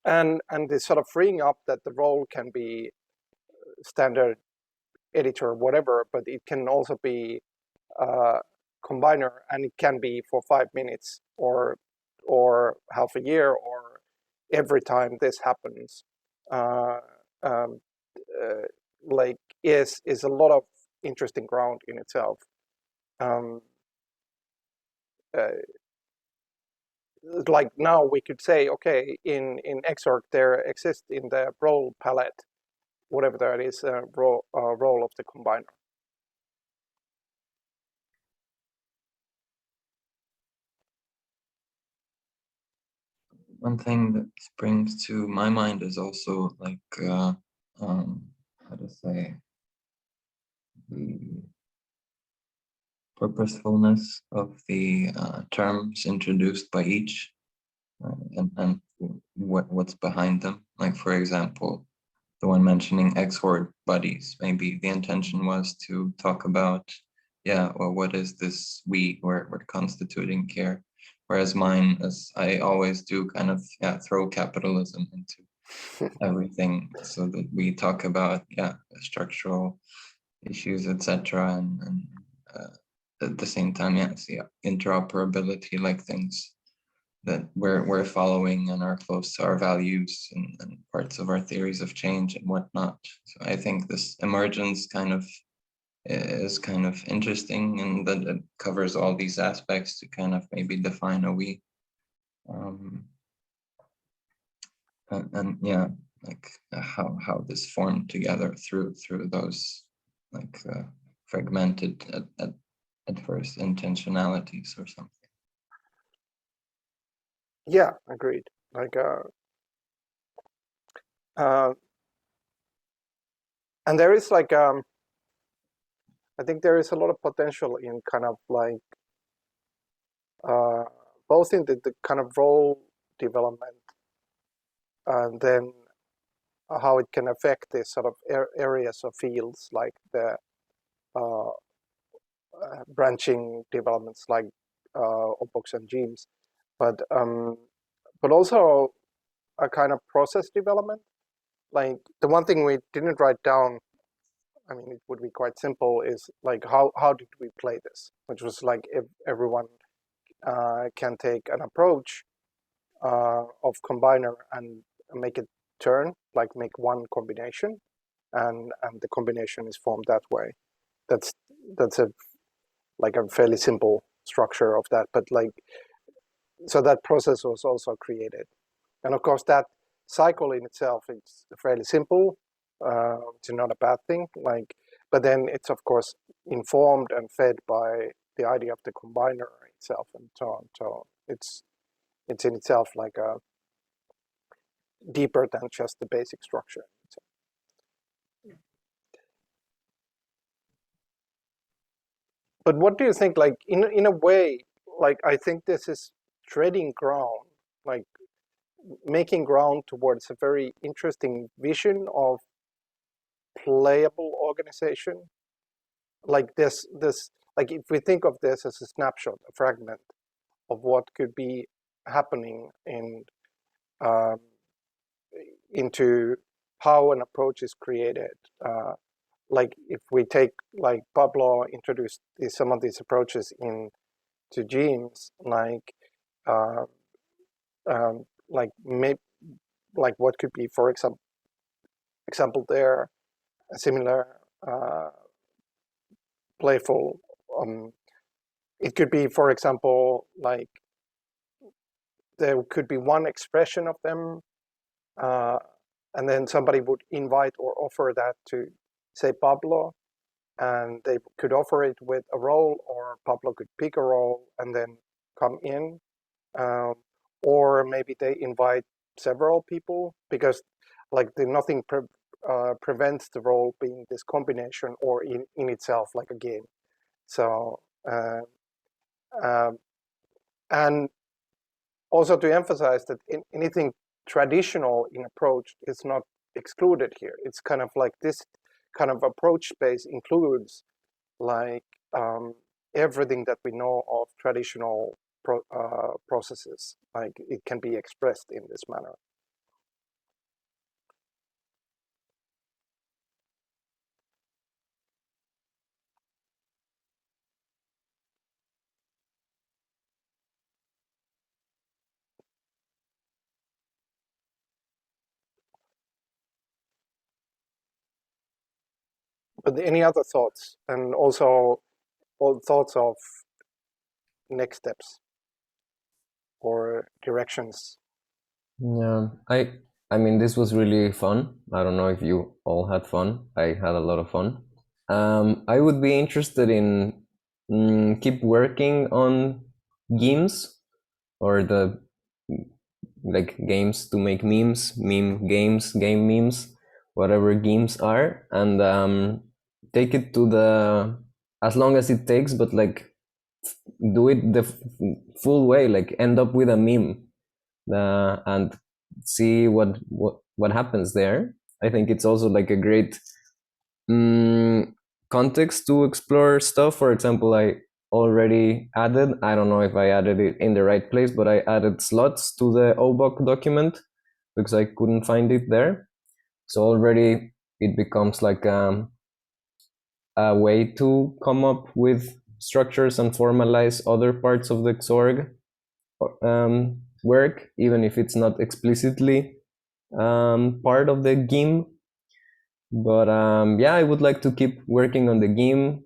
And this sort of freeing up that the role can be standard editor, whatever, but it can also be combiner, and it can be for 5 minutes or half a year or every time this happens. Like is a lot of interesting ground in itself. Like now we could say, okay, in XORG there exists in the role palette, whatever that is, role of the combiner. One thing that springs to my mind is also like, how to say, the purposefulness of the terms introduced by each, and what's behind them. Like, for example, the one mentioning XORG buddies, maybe the intention was to talk about, yeah, well, what is this we're constituting here? Whereas mine, as I always do, kind of throw capitalism into everything, so that we talk about structural issues, etc., and at the same time, interoperability, like things that we're following and are close to our values and parts of our theories of change and whatnot. So I think this emergence is kind of interesting, and that it covers all these aspects to kind of maybe define a we. And yeah, like how this formed together through those like fragmented at first intentionalities or something. Yeah, agreed. Like and there is like I think there is a lot of potential in kind of like both in the kind of role development, and then how it can affect these sort of areas of fields, like the branching developments like OPOX and GEMS, but also a kind of process development. Like the one thing we didn't write down I mean, it would be quite simple, is like how did we play this? Which was like if everyone can take an approach of combiner and make it turn, like make one combination, and the combination is formed that way. That's a like a fairly simple structure of that, but like so that process was also created, and of course that cycle in itself is fairly simple. It's not a bad thing, like, but then it's of course informed and fed by the idea of the combiner itself and so on. So it's in itself like a deeper than just the basic structure. So, but what do you think? Like in a way, like I think this is treading ground, like making ground towards a very interesting vision of playable organization. Like this, like if we think of this as a snapshot, a fragment of what could be happening in um, into how an approach is created. Like if we take, like Pablo introduced some of these approaches into genes, like uh, like like what could be, for example, there a similar playful. It could be, for example, like there could be one expression of them, and then somebody would invite or offer that to, say, Pablo, and they could offer it with a role, or Pablo could pick a role and then come in, or maybe they invite several people, because like nothing prevents the role being this combination or in itself like a game. So and also to emphasize that anything traditional in approach is not excluded here. It's kind of like this kind of approach space includes like everything that we know of traditional processes. Like it can be expressed in this manner. But any other thoughts, and also all thoughts of next steps or directions? Yeah, I mean this was really fun. I don't know if you all had fun. I had a lot of fun. I would be interested in keep working on games, or the like games to make memes, meme games, game memes, whatever games are, and take it to the, as long as it takes, but like do it the full way, like end up with a meme, and see what happens there. I think it's also like a great context to explore stuff. For example, I already added, I don't know if I added it in the right place, but I added slots to the OBOK document because I couldn't find it there. So already it becomes like a way to come up with structures and formalize other parts of the XORG work, even if it's not explicitly part of the game. But yeah, I would like to keep working on the game,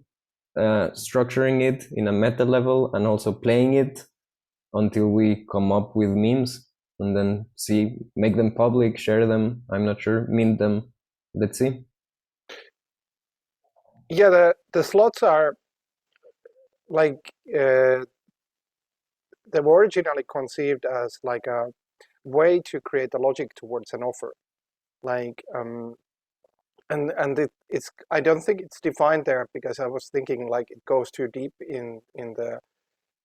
structuring it in a meta level, and also playing it until we come up with memes, and then make them public, share them. I'm not sure, mint them. Let's see. Yeah, the slots are like they were originally conceived as like a way to create a logic towards an offer, like and it's, I don't think it's defined there, because I was thinking like it goes too deep in the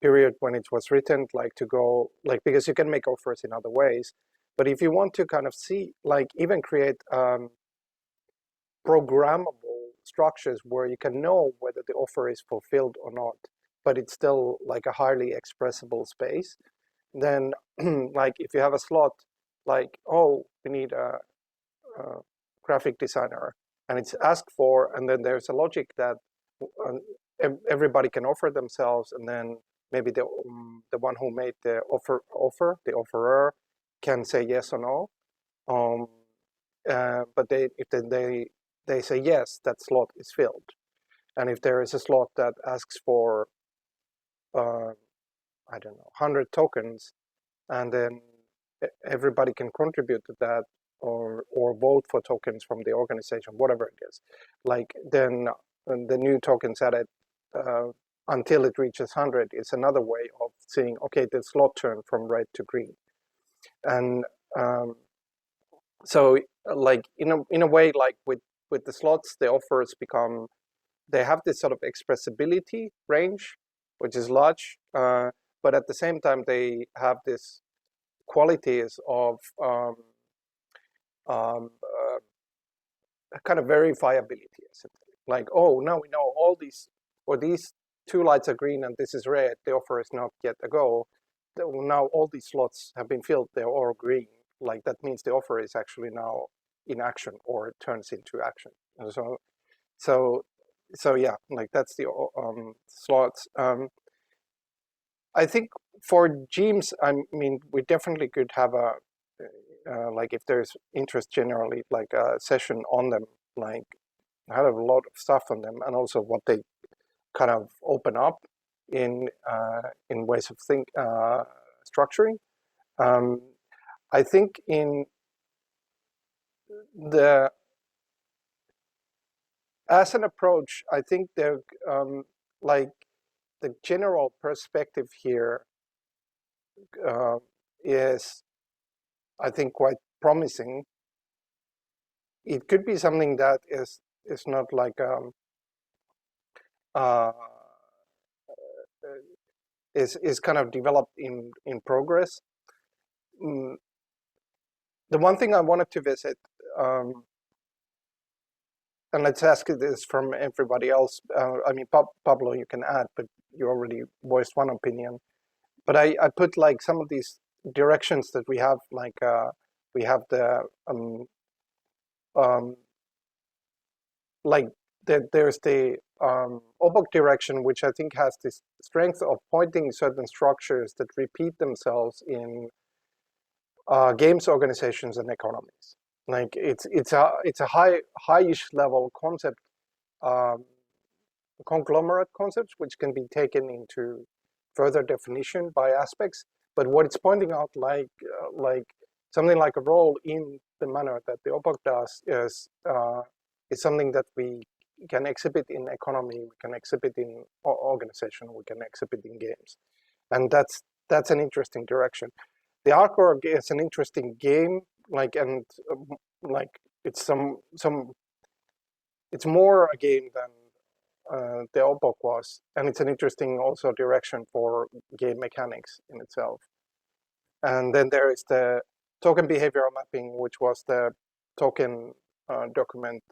period when it was written, like to go like, because you can make offers in other ways, but if you want to kind of see, like even create programmable structures where you can know whether the offer is fulfilled or not, but it's still like a highly expressible space, then like if you have a slot, like, oh, we need a graphic designer, and it's asked for, and then there's a logic that everybody can offer themselves, and then maybe the one who made the the offerer, can say yes or no. But if they say yes, that slot is filled. And if there is a slot that asks for, I don't know, 100 tokens, and then everybody can contribute to that, or vote for tokens from the organization, whatever it is, like then the new tokens added until it reaches 100 is another way of saying, okay, the slot turned from red to green. And so like in a way, like with the slots, the offers become, they have this sort of expressibility range, which is large, but at the same time they have this qualities of kind of verifiability, essentially. Like, oh, now we know all these, or these two lights are green and this is red, the offer is not yet a go. Now all these slots have been filled, they're all green. Like that means the offer is actually now in action, or it turns into action. And so yeah, like that's the slots. I think for Gems, I mean, we definitely could have a like, if there's interest generally, like a session on them, like I have a lot of stuff on them, and also what they kind of open up in ways of structuring. I think in the, as an approach, I think they're like the general perspective here is, I think, quite promising. It could be something that is not like is kind of developed in progress. The one thing I wanted to visit, and let's ask this from everybody else. I mean, Pablo, you can add, but you already voiced one opinion. But I put like some of these directions that we have, like we have the like there's the OBOK direction, which I think has this strength of pointing certain structures that repeat themselves in games, organizations, and economies. Like it's a high-ish level concept, conglomerate concepts, which can be taken into further definition by aspects. But what it's pointing out, like something like a role in the manner that the OBOK does, is something that we can exhibit in economy, we can exhibit in organization, we can exhibit in games, and that's an interesting direction. The XORG is an interesting game, like, and like it's it's more a game than the OBOK was, and it's an interesting also direction for game mechanics in itself. And then there is the token behavioral mapping, which was the token document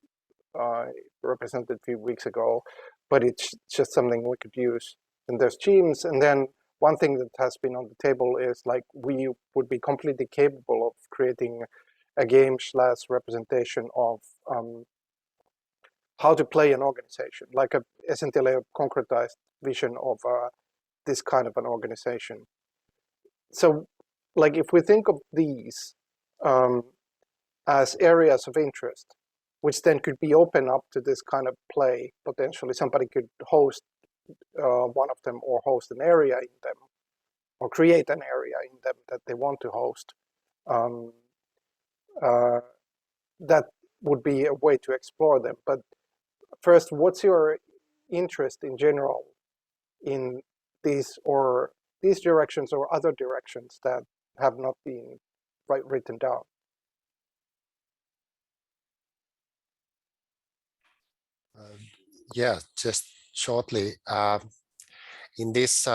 represented a few weeks ago, but it's just something we could use. And there's Gems, and then one thing that has been on the table is like we would be completely capable of creating a game/representation of how to play an organization, like essentially a concretized vision of this kind of an organization. So, like, if we think of these as areas of interest, which then could be open up to this kind of play, potentially somebody could host one of them, or host an area in them, or create an area in them that they want to host. That would be a way to explore them. But first, what's your interest in general in these directions or other directions that have not been written down? Yeah, just shortly, in this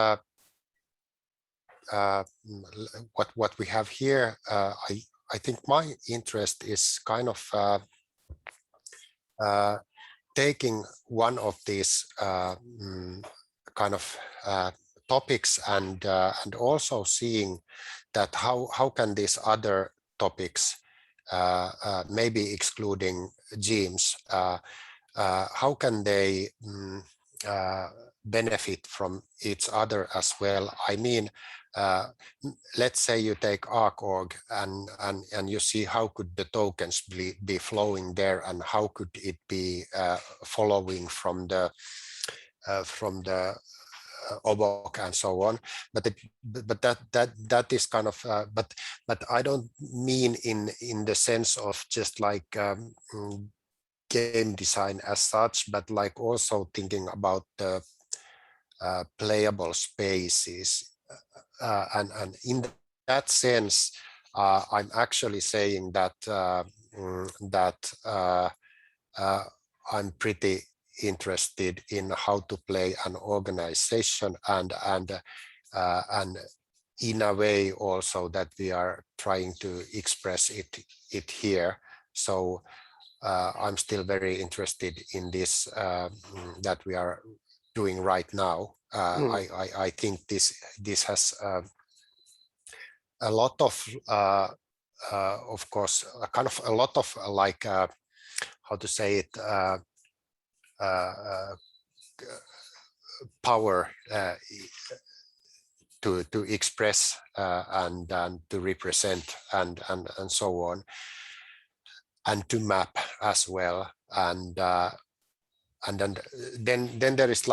what we have here, I think my interest is kind of taking one of these kind of topics and also seeing that how can these other topics maybe excluding genes, how can they benefit from each other as well? I mean, let's say you take XORG and you see how could the tokens be flowing there, and how could it be following from the OBOK and so on, but that is kind of but I don't mean in the sense of just like game design as such, but like also thinking about the playable spaces, and in that sense, I'm actually saying that I'm pretty interested in how to play an organization, and in a way also that we are trying to express it here. So I'm still very interested in this that we are doing right now. I think this has a lot of course, kind of a lot of like how to say it, power to express and to represent and so on, and to map as well. And then there is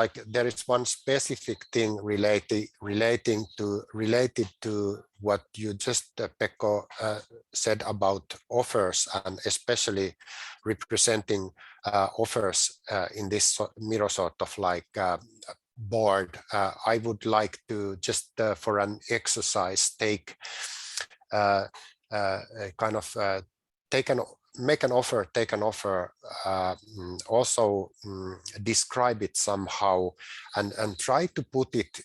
one specific thing related to what you just Pekko said about offers, and especially representing offers in this mirror sort of like board. I would like to just for an exercise take kind of make an offer, take an offer, also describe it somehow, and try to put it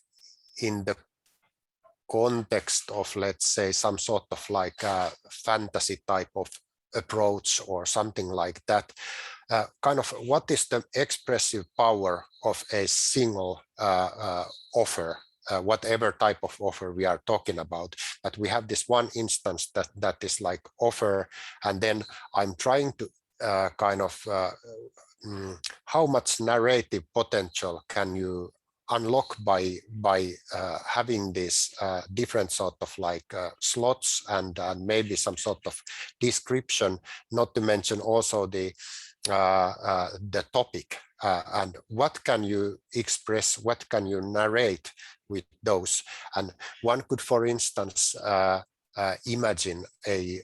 in the context of, let's say, some sort of like a fantasy type of approach or something like that. Kind of what is the expressive power of a single offer, whatever type of offer we are talking about. But we have this one instance that is like offer, and then I'm trying to kind of how much narrative potential can you unlock by having this different sort of like slots and maybe some sort of description, not to mention also the topic, and what can you express, what can you narrate with those. And one could, for instance, imagine a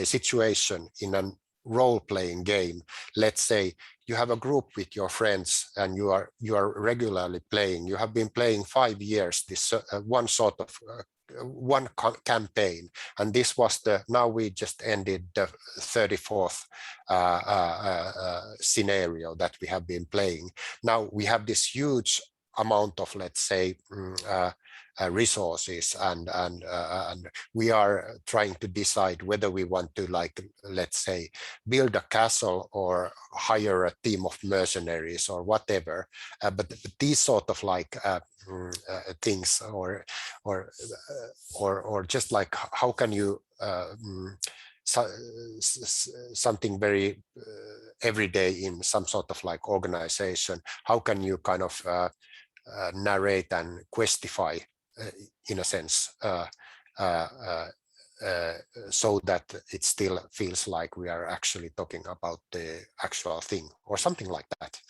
situation in a role-playing game. Let's say you have a group with your friends and you are regularly playing. You have been playing 5 years this one sort of one campaign, and this was now we just ended the 34th scenario that we have been playing. Now we have this huge amount of, let's say, resources, and we are trying to decide whether we want to, like, let's say, build a castle or hire a team of mercenaries or whatever. But these sort of like things, or just like how can you something very everyday in some sort of like organization, how can you kind of narrate and questify in a sense, so that it still feels like we are actually talking about the actual thing or something like that.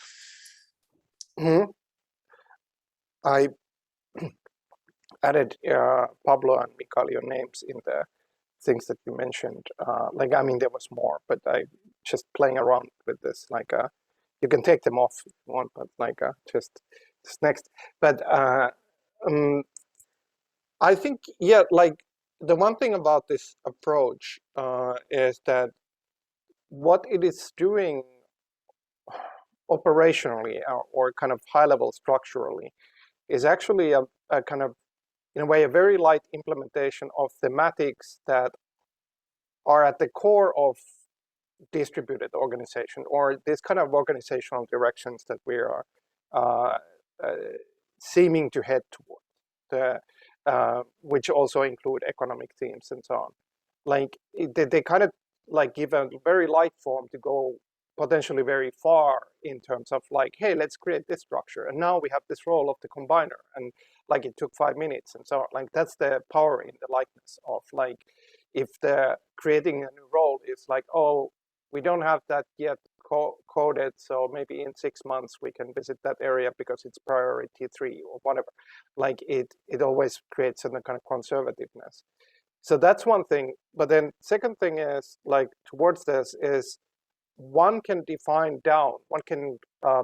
I added Pablo and Mikael, your names in the things that you mentioned. Like, I mean, there was more, but I just playing around with this. Like, you can take them off if you want, but like, just next. But I think, yeah, like the one thing about this approach is that what it is doing operationally or kind of high level structurally is actually a kind of, in a way, a very light implementation of thematics that are at the core of distributed organization, or this kind of organizational directions that we are seeming to head toward, which also include economic themes and so on. Like they kind of like give a very light form to go potentially very far in terms of like, hey, let's create this structure, and now we have this role of the combiner, and like it took 5 minutes and so on. Like that's the power in the likeness of like, if the creating a new role is like, oh, we don't have that yet coded, so maybe in 6 months we can visit that area because it's priority 3 or whatever. Like it always creates a kind of conservativeness. So that's one thing. But then second thing is like towards this is one can define down, one can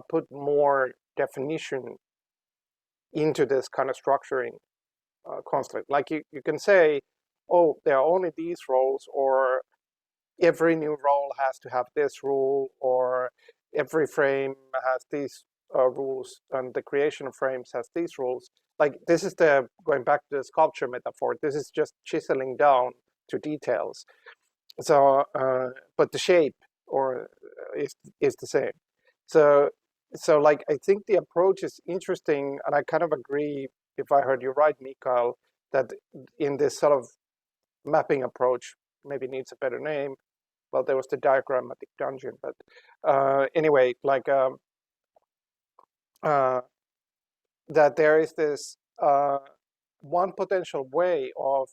put more definition into this kind of structuring construct. Like you can say, oh, there are only these roles, or every new role has to have this rule, or every frame has these rules, and the creation of frames has these rules. Like this is the, going back to the sculpture metaphor, this is just chiseling down to details. So, but the shape or is the same. So like I think the approach is interesting, and I kind of agree, if I heard you right, Mikael, that in this sort of mapping approach, maybe needs a better name. Well, there was the diagrammatic dungeon, but anyway, like that there is this one potential way of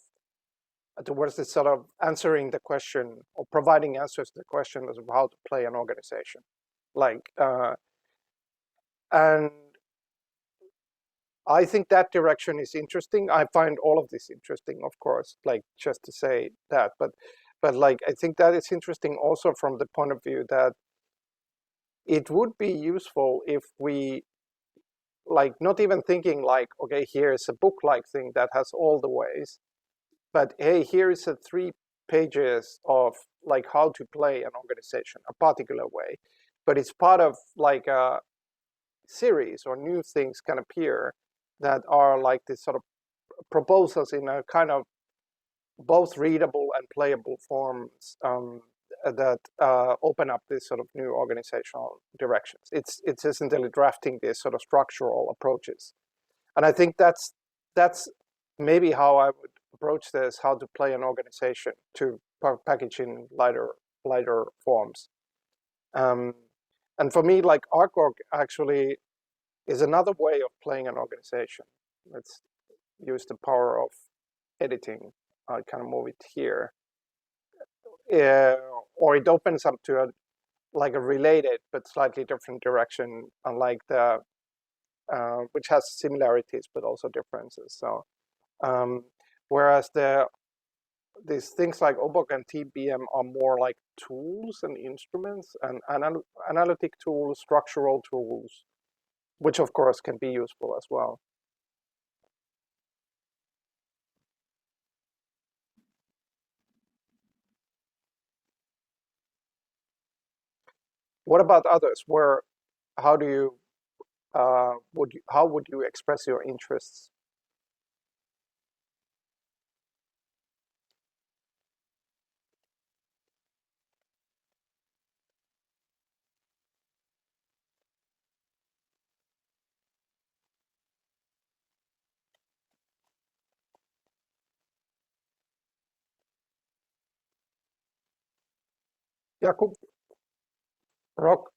towards this sort of answering the question or providing answers to the question of how to play an organization, like and I think that direction is interesting. I find all of this interesting, of course, like just to say that, but like I think that is interesting also from the point of view that it would be useful if we, like, not even thinking like, okay, here's a book-like thing that has all the ways, but hey, here is a 3 pages of like how to play an organization a particular way, but it's part of like a series, or new things can appear that are like this sort of proposals in a kind of both readable and playable forms that open up this sort of new organizational directions. It's essentially drafting these sort of structural approaches, and I think that's maybe how I would approach this: how to play an organization to package in lighter forms. And for me, like XORG actually is another way of playing an organization. Let's use the power of editing. I kind of move it here, or it opens up to a like a related but slightly different direction, unlike the which has similarities but also differences. So whereas these things like OBOK and TBM are more like tools and instruments and analytic tools, structural tools, which of course can be useful as well. What about others? How do you how would you express your interests? Jakub, Rock.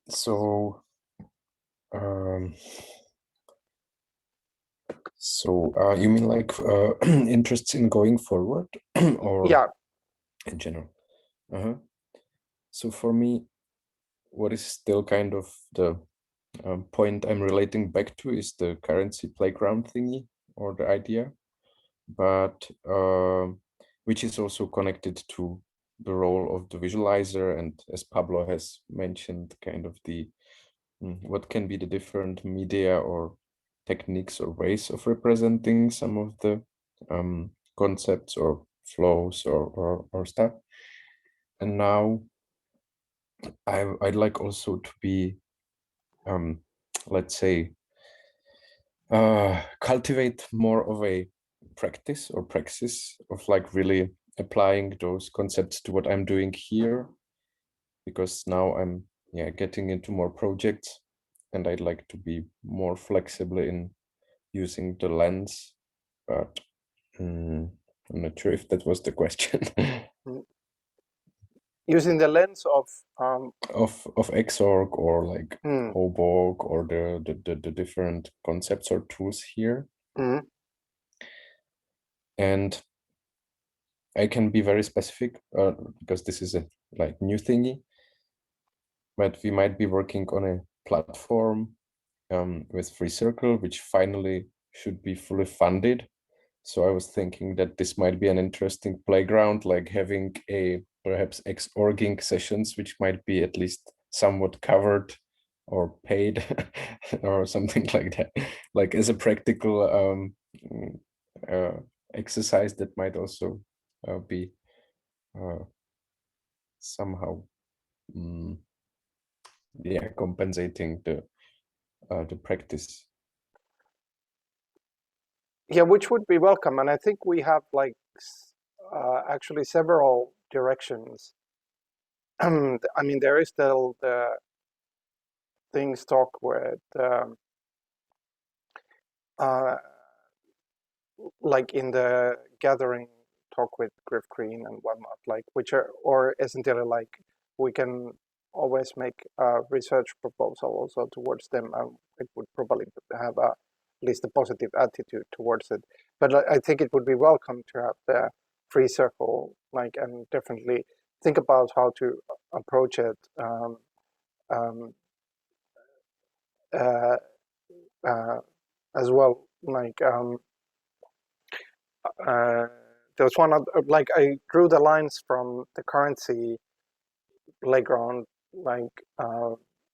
So, you mean like interests in going forward, or Yeah, in general? So for me, what is still kind of the point I'm relating back to is the currency playground thingy, or the idea, but which is also connected to the role of the visualizer, and as Pablo has mentioned, kind of the what can be the different media or techniques or ways of representing some of the concepts or flows or stuff. And now I'd like also to be, let's say, cultivate more of a practice or praxis of like really applying those concepts to what I'm doing here, because now I'm getting into more projects, and I'd like to be more flexible in using the lens, but I'm not sure if that was the question. Using the lens of of XORG or like hmm, OBORG or the different concepts or tools here. hmm, And I can be very specific because this is a like new thingy, but we might be working on a platform with Free Circle, which finally should be fully funded. So I was thinking that this might be an interesting playground, like having a perhaps XORGing sessions, which might be at least somewhat covered or paid or something like that, like as a practical exercise that might also be somehow yeah, compensating the practice. yeah, which would be welcome. And I think we have like actually several directions. I mean, there is still the things talk with like in the gathering talk with Griff Green and whatnot, like which are, or isn't it like we can always make a research proposal also towards them, and it would probably have at least a positive attitude towards it. But I think it would be welcome to have the free circle, like, and definitely think about how to approach it um, uh, as well. Like there was one like I drew the lines from the currency playground, like,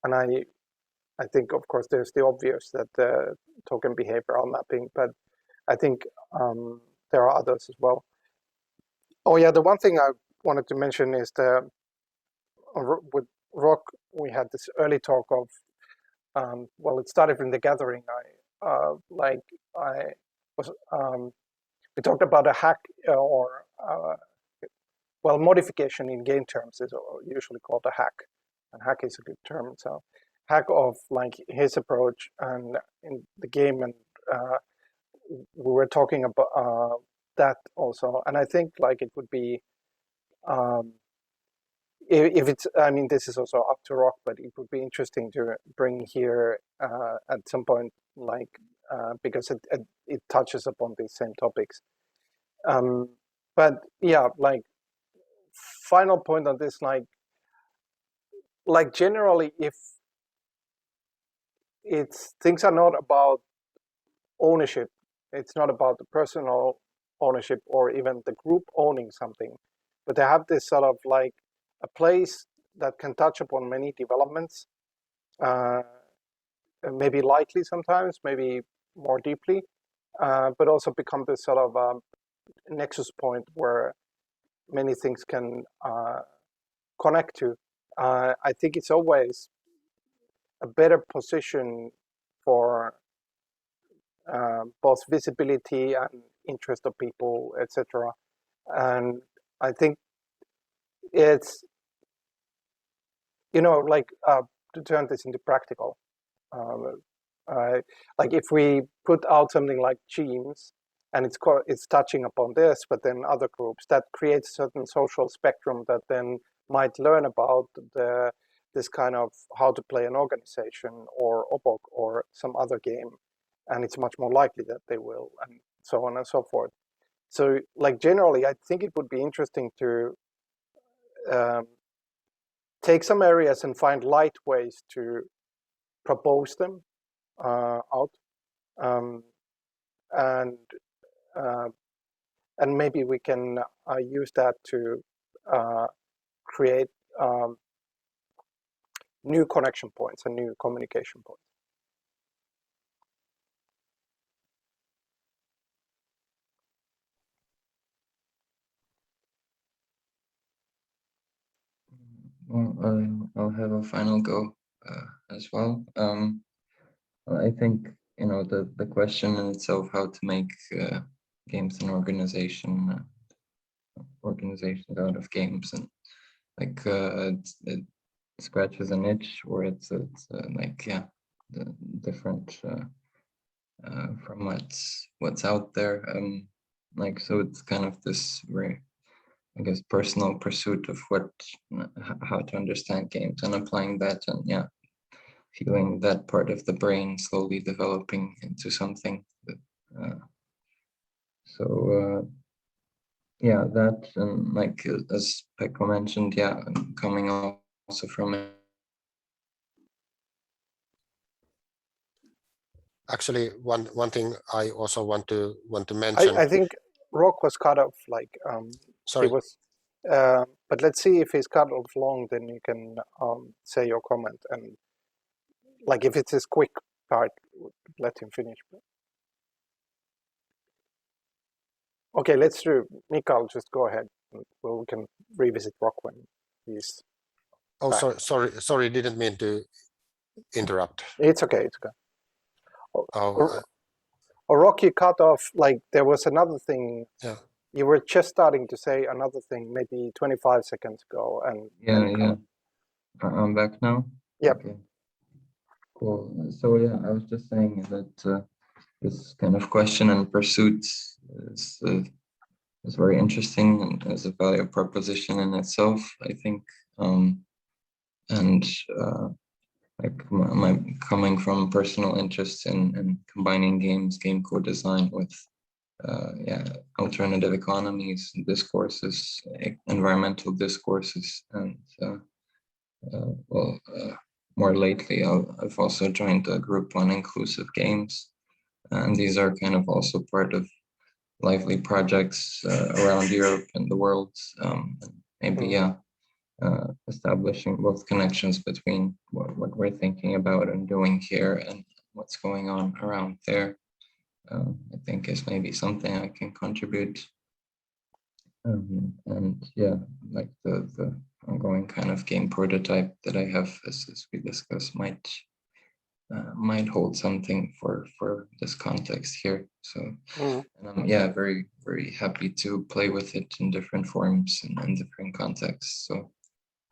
and I think of course there's the obvious that the token behavioral mapping, but I think there are others as well. Oh yeah, the one thing I wanted to mention is the with Rock we had this early talk of well, it started from the gathering. I was we talked about a hack or well, modification in game terms is usually called a hack, and hack is a good term. So, hack of like his approach and in the game, and we were talking about that also. And I think like it would be um, if it's. I mean, this is also up to Rock, but it would be interesting to bring here at some point, like because it touches upon these same topics. But yeah, like final point on this, like generally, if it's things are not about ownership, it's not about the personal ownership or even the group owning something, but they have this sort of like a place that can touch upon many developments, maybe lightly sometimes, maybe more deeply, but also become this sort of nexus point where many things can connect to. I think it's always a better position for both visibility and interest of people, etc. And I think it's, you know, like to turn this into practical. Like if we put out something like Genes, and it's touching upon this, but then other groups, that creates a certain social spectrum that then might learn about this kind of how to play an organization or OBOG or some other game, and it's much more likely that they will, and so on and so forth. So, like generally, I think it would be interesting to take some areas and find light ways to propose them out, um, and uh, and maybe we can use that to create new connection points and new communication points. Well, I'll have a final go as well. I think, you know, the question in itself, how to make games an organizations out of games, and like it scratches an itch, or it's like, yeah, the different from what's out there. like, so it's kind of this very, I guess, personal pursuit of how to understand games and applying that, and yeah, feeling that part of the brain slowly developing into something that, yeah, that, and like as Pekko mentioned, yeah, coming also from it. Actually, one thing I also want to mention. I think Rock was cut off, like, Sorry. he was, but let's see if he's cut off long, then you can say your comment, and like if it's his quick part, let him finish. Okay, let's do Mikael, just go ahead. We can revisit Rock when he's Oh, back. sorry, didn't mean to interrupt. It's okay, it's okay. Oh, Or Rocky cut off, like there was another thing. yeah. You were just starting to say another thing maybe 25 seconds ago, and Yeah. I'm back now. Yep. Okay. Cool. So yeah, I was just saying that this kind of question and pursuit is very interesting and as a value proposition in itself, I think. And like my coming from personal interest in combining game co-design with alternative economies, discourses, environmental discourses, and more lately I've also joined a group on inclusive games, and these are kind of also part of lively projects around Europe and the world, and maybe establishing both connections between what we're thinking about and doing here and what's going on around there. I think is maybe something I can contribute. And yeah, like the ongoing kind of game prototype that I have, as we discussed, might hold something for this context here. So, and I'm very happy to play with it in different forms and different contexts. So,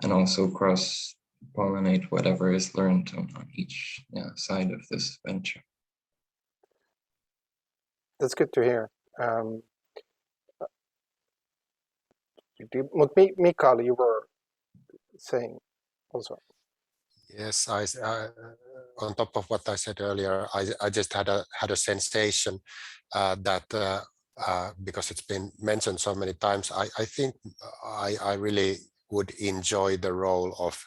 and also cross pollinate whatever is learned on each side of this venture. that's good to hear. Mikael, you were saying also. Yes, on top of what I said earlier, I just had a sensation that because it's been mentioned so many times, I think I really would enjoy the role of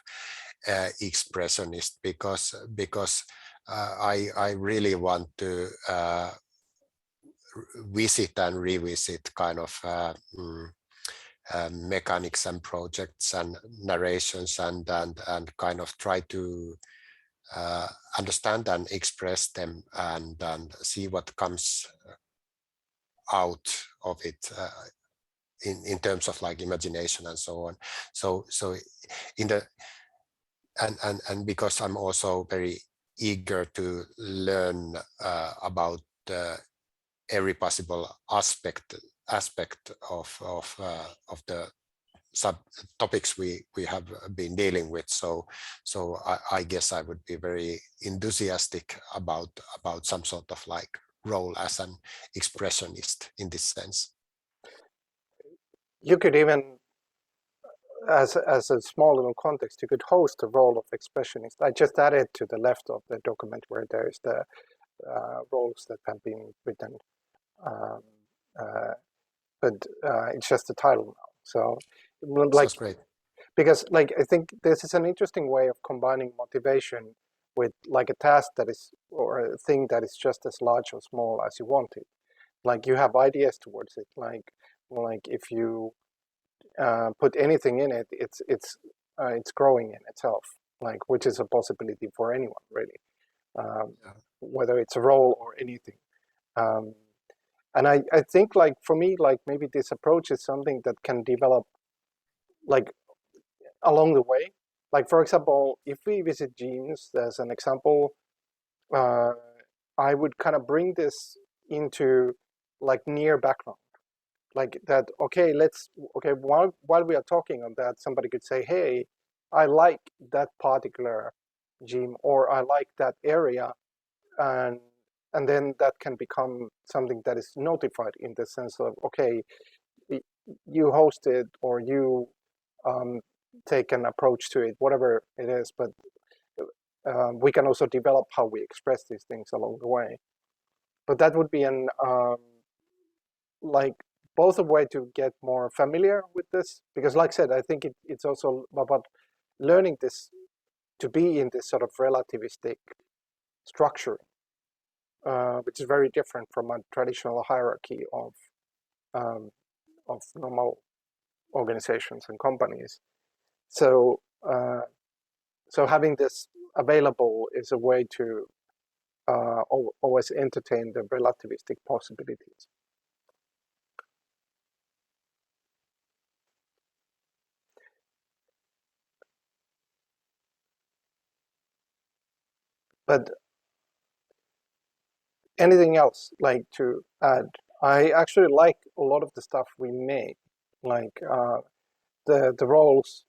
expressionist because I really want to visit and revisit kind of mechanics and projects and narrations and kind of try to understand and express them and see what comes out of it in terms of like imagination and so on. So in the and because I'm also very eager to learn about every possible aspect of the subtopics we have been dealing with. So I guess I would be very enthusiastic about some sort of like role as an expressionist in this sense. You could even, as a small little context, you could host a role of expressionist. I just added to the left of the document where there is the roles that have been written, but it's just the title now. So, like, Sounds great. Because like I think this is an interesting way of combining motivation with like a task that is, or a thing that is just as large or small as you want it. Like you have ideas towards it. Like if you put anything in it, it's growing in itself. Like, which is a possibility for anyone really, whether it's a role or anything. And I think like for me, like maybe this approach is something that can develop like along the way. Like for example, if we visit genes as an example, I would kind of bring this into like near background. Like that, okay, while we are talking on that, somebody could say, hey, I like that particular gene, or I like that area, and and then that can become something that is notified in the sense of, okay, you host it, or you take an approach to it, whatever it is, but we can also develop how we express these things along the way. But that would be an like both a way to get more familiar with this, because like I said, I think it's also about learning this, to be in this sort of relativistic structure, which is very different from a traditional hierarchy of normal organizations and companies. So so having this available is a way to always entertain the relativistic possibilities. But anything else like to add? I actually like a lot of the stuff we made, like the roles,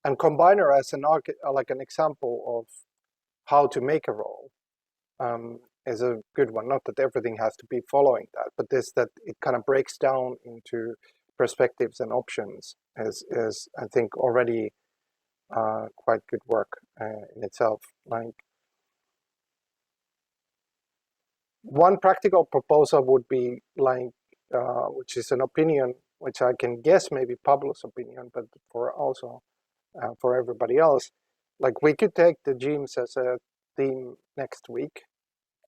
and Combiner as an like an example of how to make a role is a good one. Not that everything has to be following that, but this, that it kind of breaks down into perspectives and options is I think already quite good work in itself. Like one practical proposal would be like, which is an opinion, which I can guess maybe Pablo's opinion, but for also for everybody else, like we could take the gyms as a theme next week.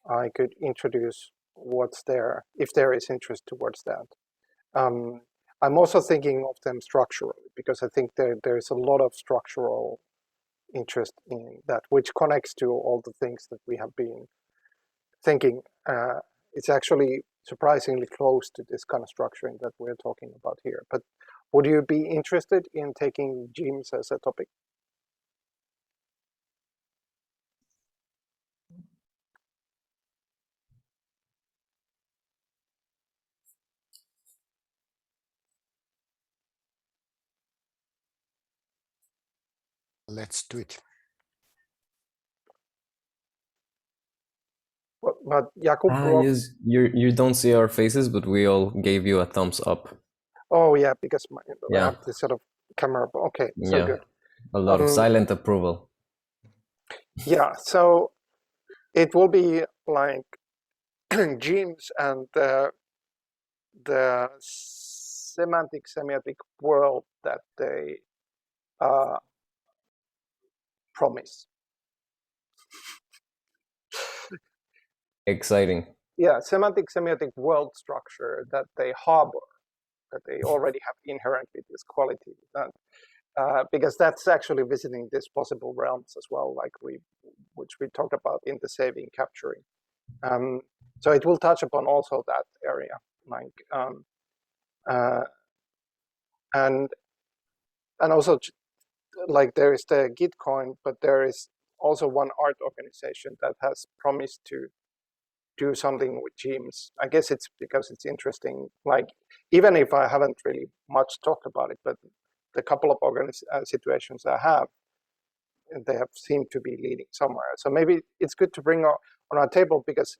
I could introduce what's there, if there is interest towards that. I'm also thinking of them structurally, because I think there's a lot of structural interest in that, which connects to all the things that we have been thinking. It's actually surprisingly close to this kind of structuring that we're talking about here. But would you be interested in taking gyms as a topic? Let's do it. But Jakub, Yes, you don't see our faces, but we all gave you a thumbs up. oh yeah, because I Yeah. have this sort of camera. Okay, so Yeah. good. A lot of silent approval. Yeah, so it will be like gyms and the semantic semiotic world that they promise. Exciting. Yeah, semantic semiotic world structure that they harbor, that they already have inherently this quality. Because that's actually visiting these possible realms as well, like which we talked about in the saving capturing. So it will touch upon also that area, like and also like there is the Gitcoin, but there is also one art organization that has promised to do something with gyms. I guess it's because it's interesting. Like even if I haven't really much talked about it, but the couple of situations I have, they have seemed to be leading somewhere. So maybe it's good to bring on our table, because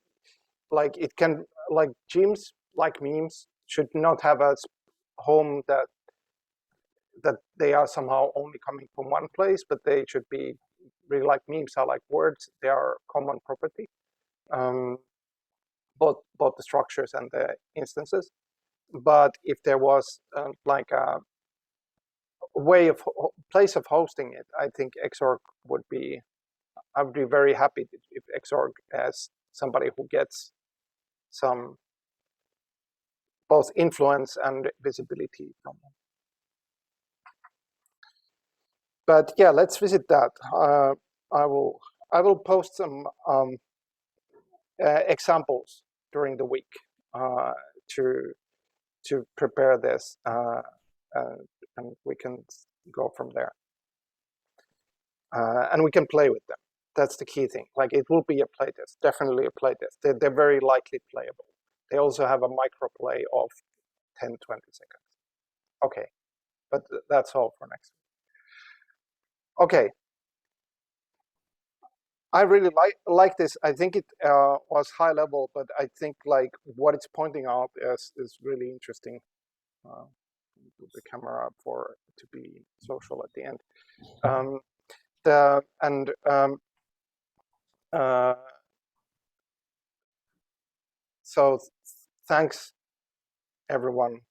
like it can, like gyms, like memes, should not have a home that they are somehow only coming from one place, but they should be really, like memes are like words, they are common property, both the structures and the instances. But if there was like a way of place of hosting it, I think XORG would be, I would be very happy if XORG has somebody who gets some both influence and visibility from them. But yeah, let's visit that. I will post some examples during the week to prepare this, and we can go from there. And we can play with them. That's the key thing. Like it will be a playtest, definitely a playtest. They're very likely playable. They also have a micro play of 10-20 seconds. Okay, but that's all for next week. Okay. I really like this. I think it was high level, but I think like what it's pointing out is really interesting. Put the camera up for to be social at the end. So thanks everyone.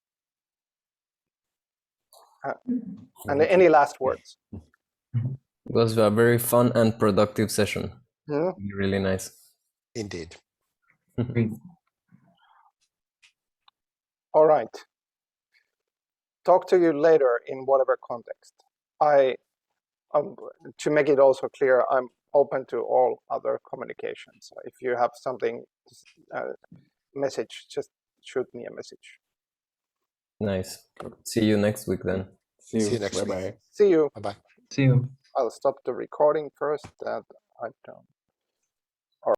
And any last words? It was a very fun and productive session. Hmm? Really nice. Indeed. All right. Talk to you later in whatever context. To make it also clear, I'm open to all other communications. If you have something, message, just shoot me a message. Nice. See you next week then. See you, See you next week. bye-bye. See you. Bye-bye. See you. I'll stop the recording first. That I don't.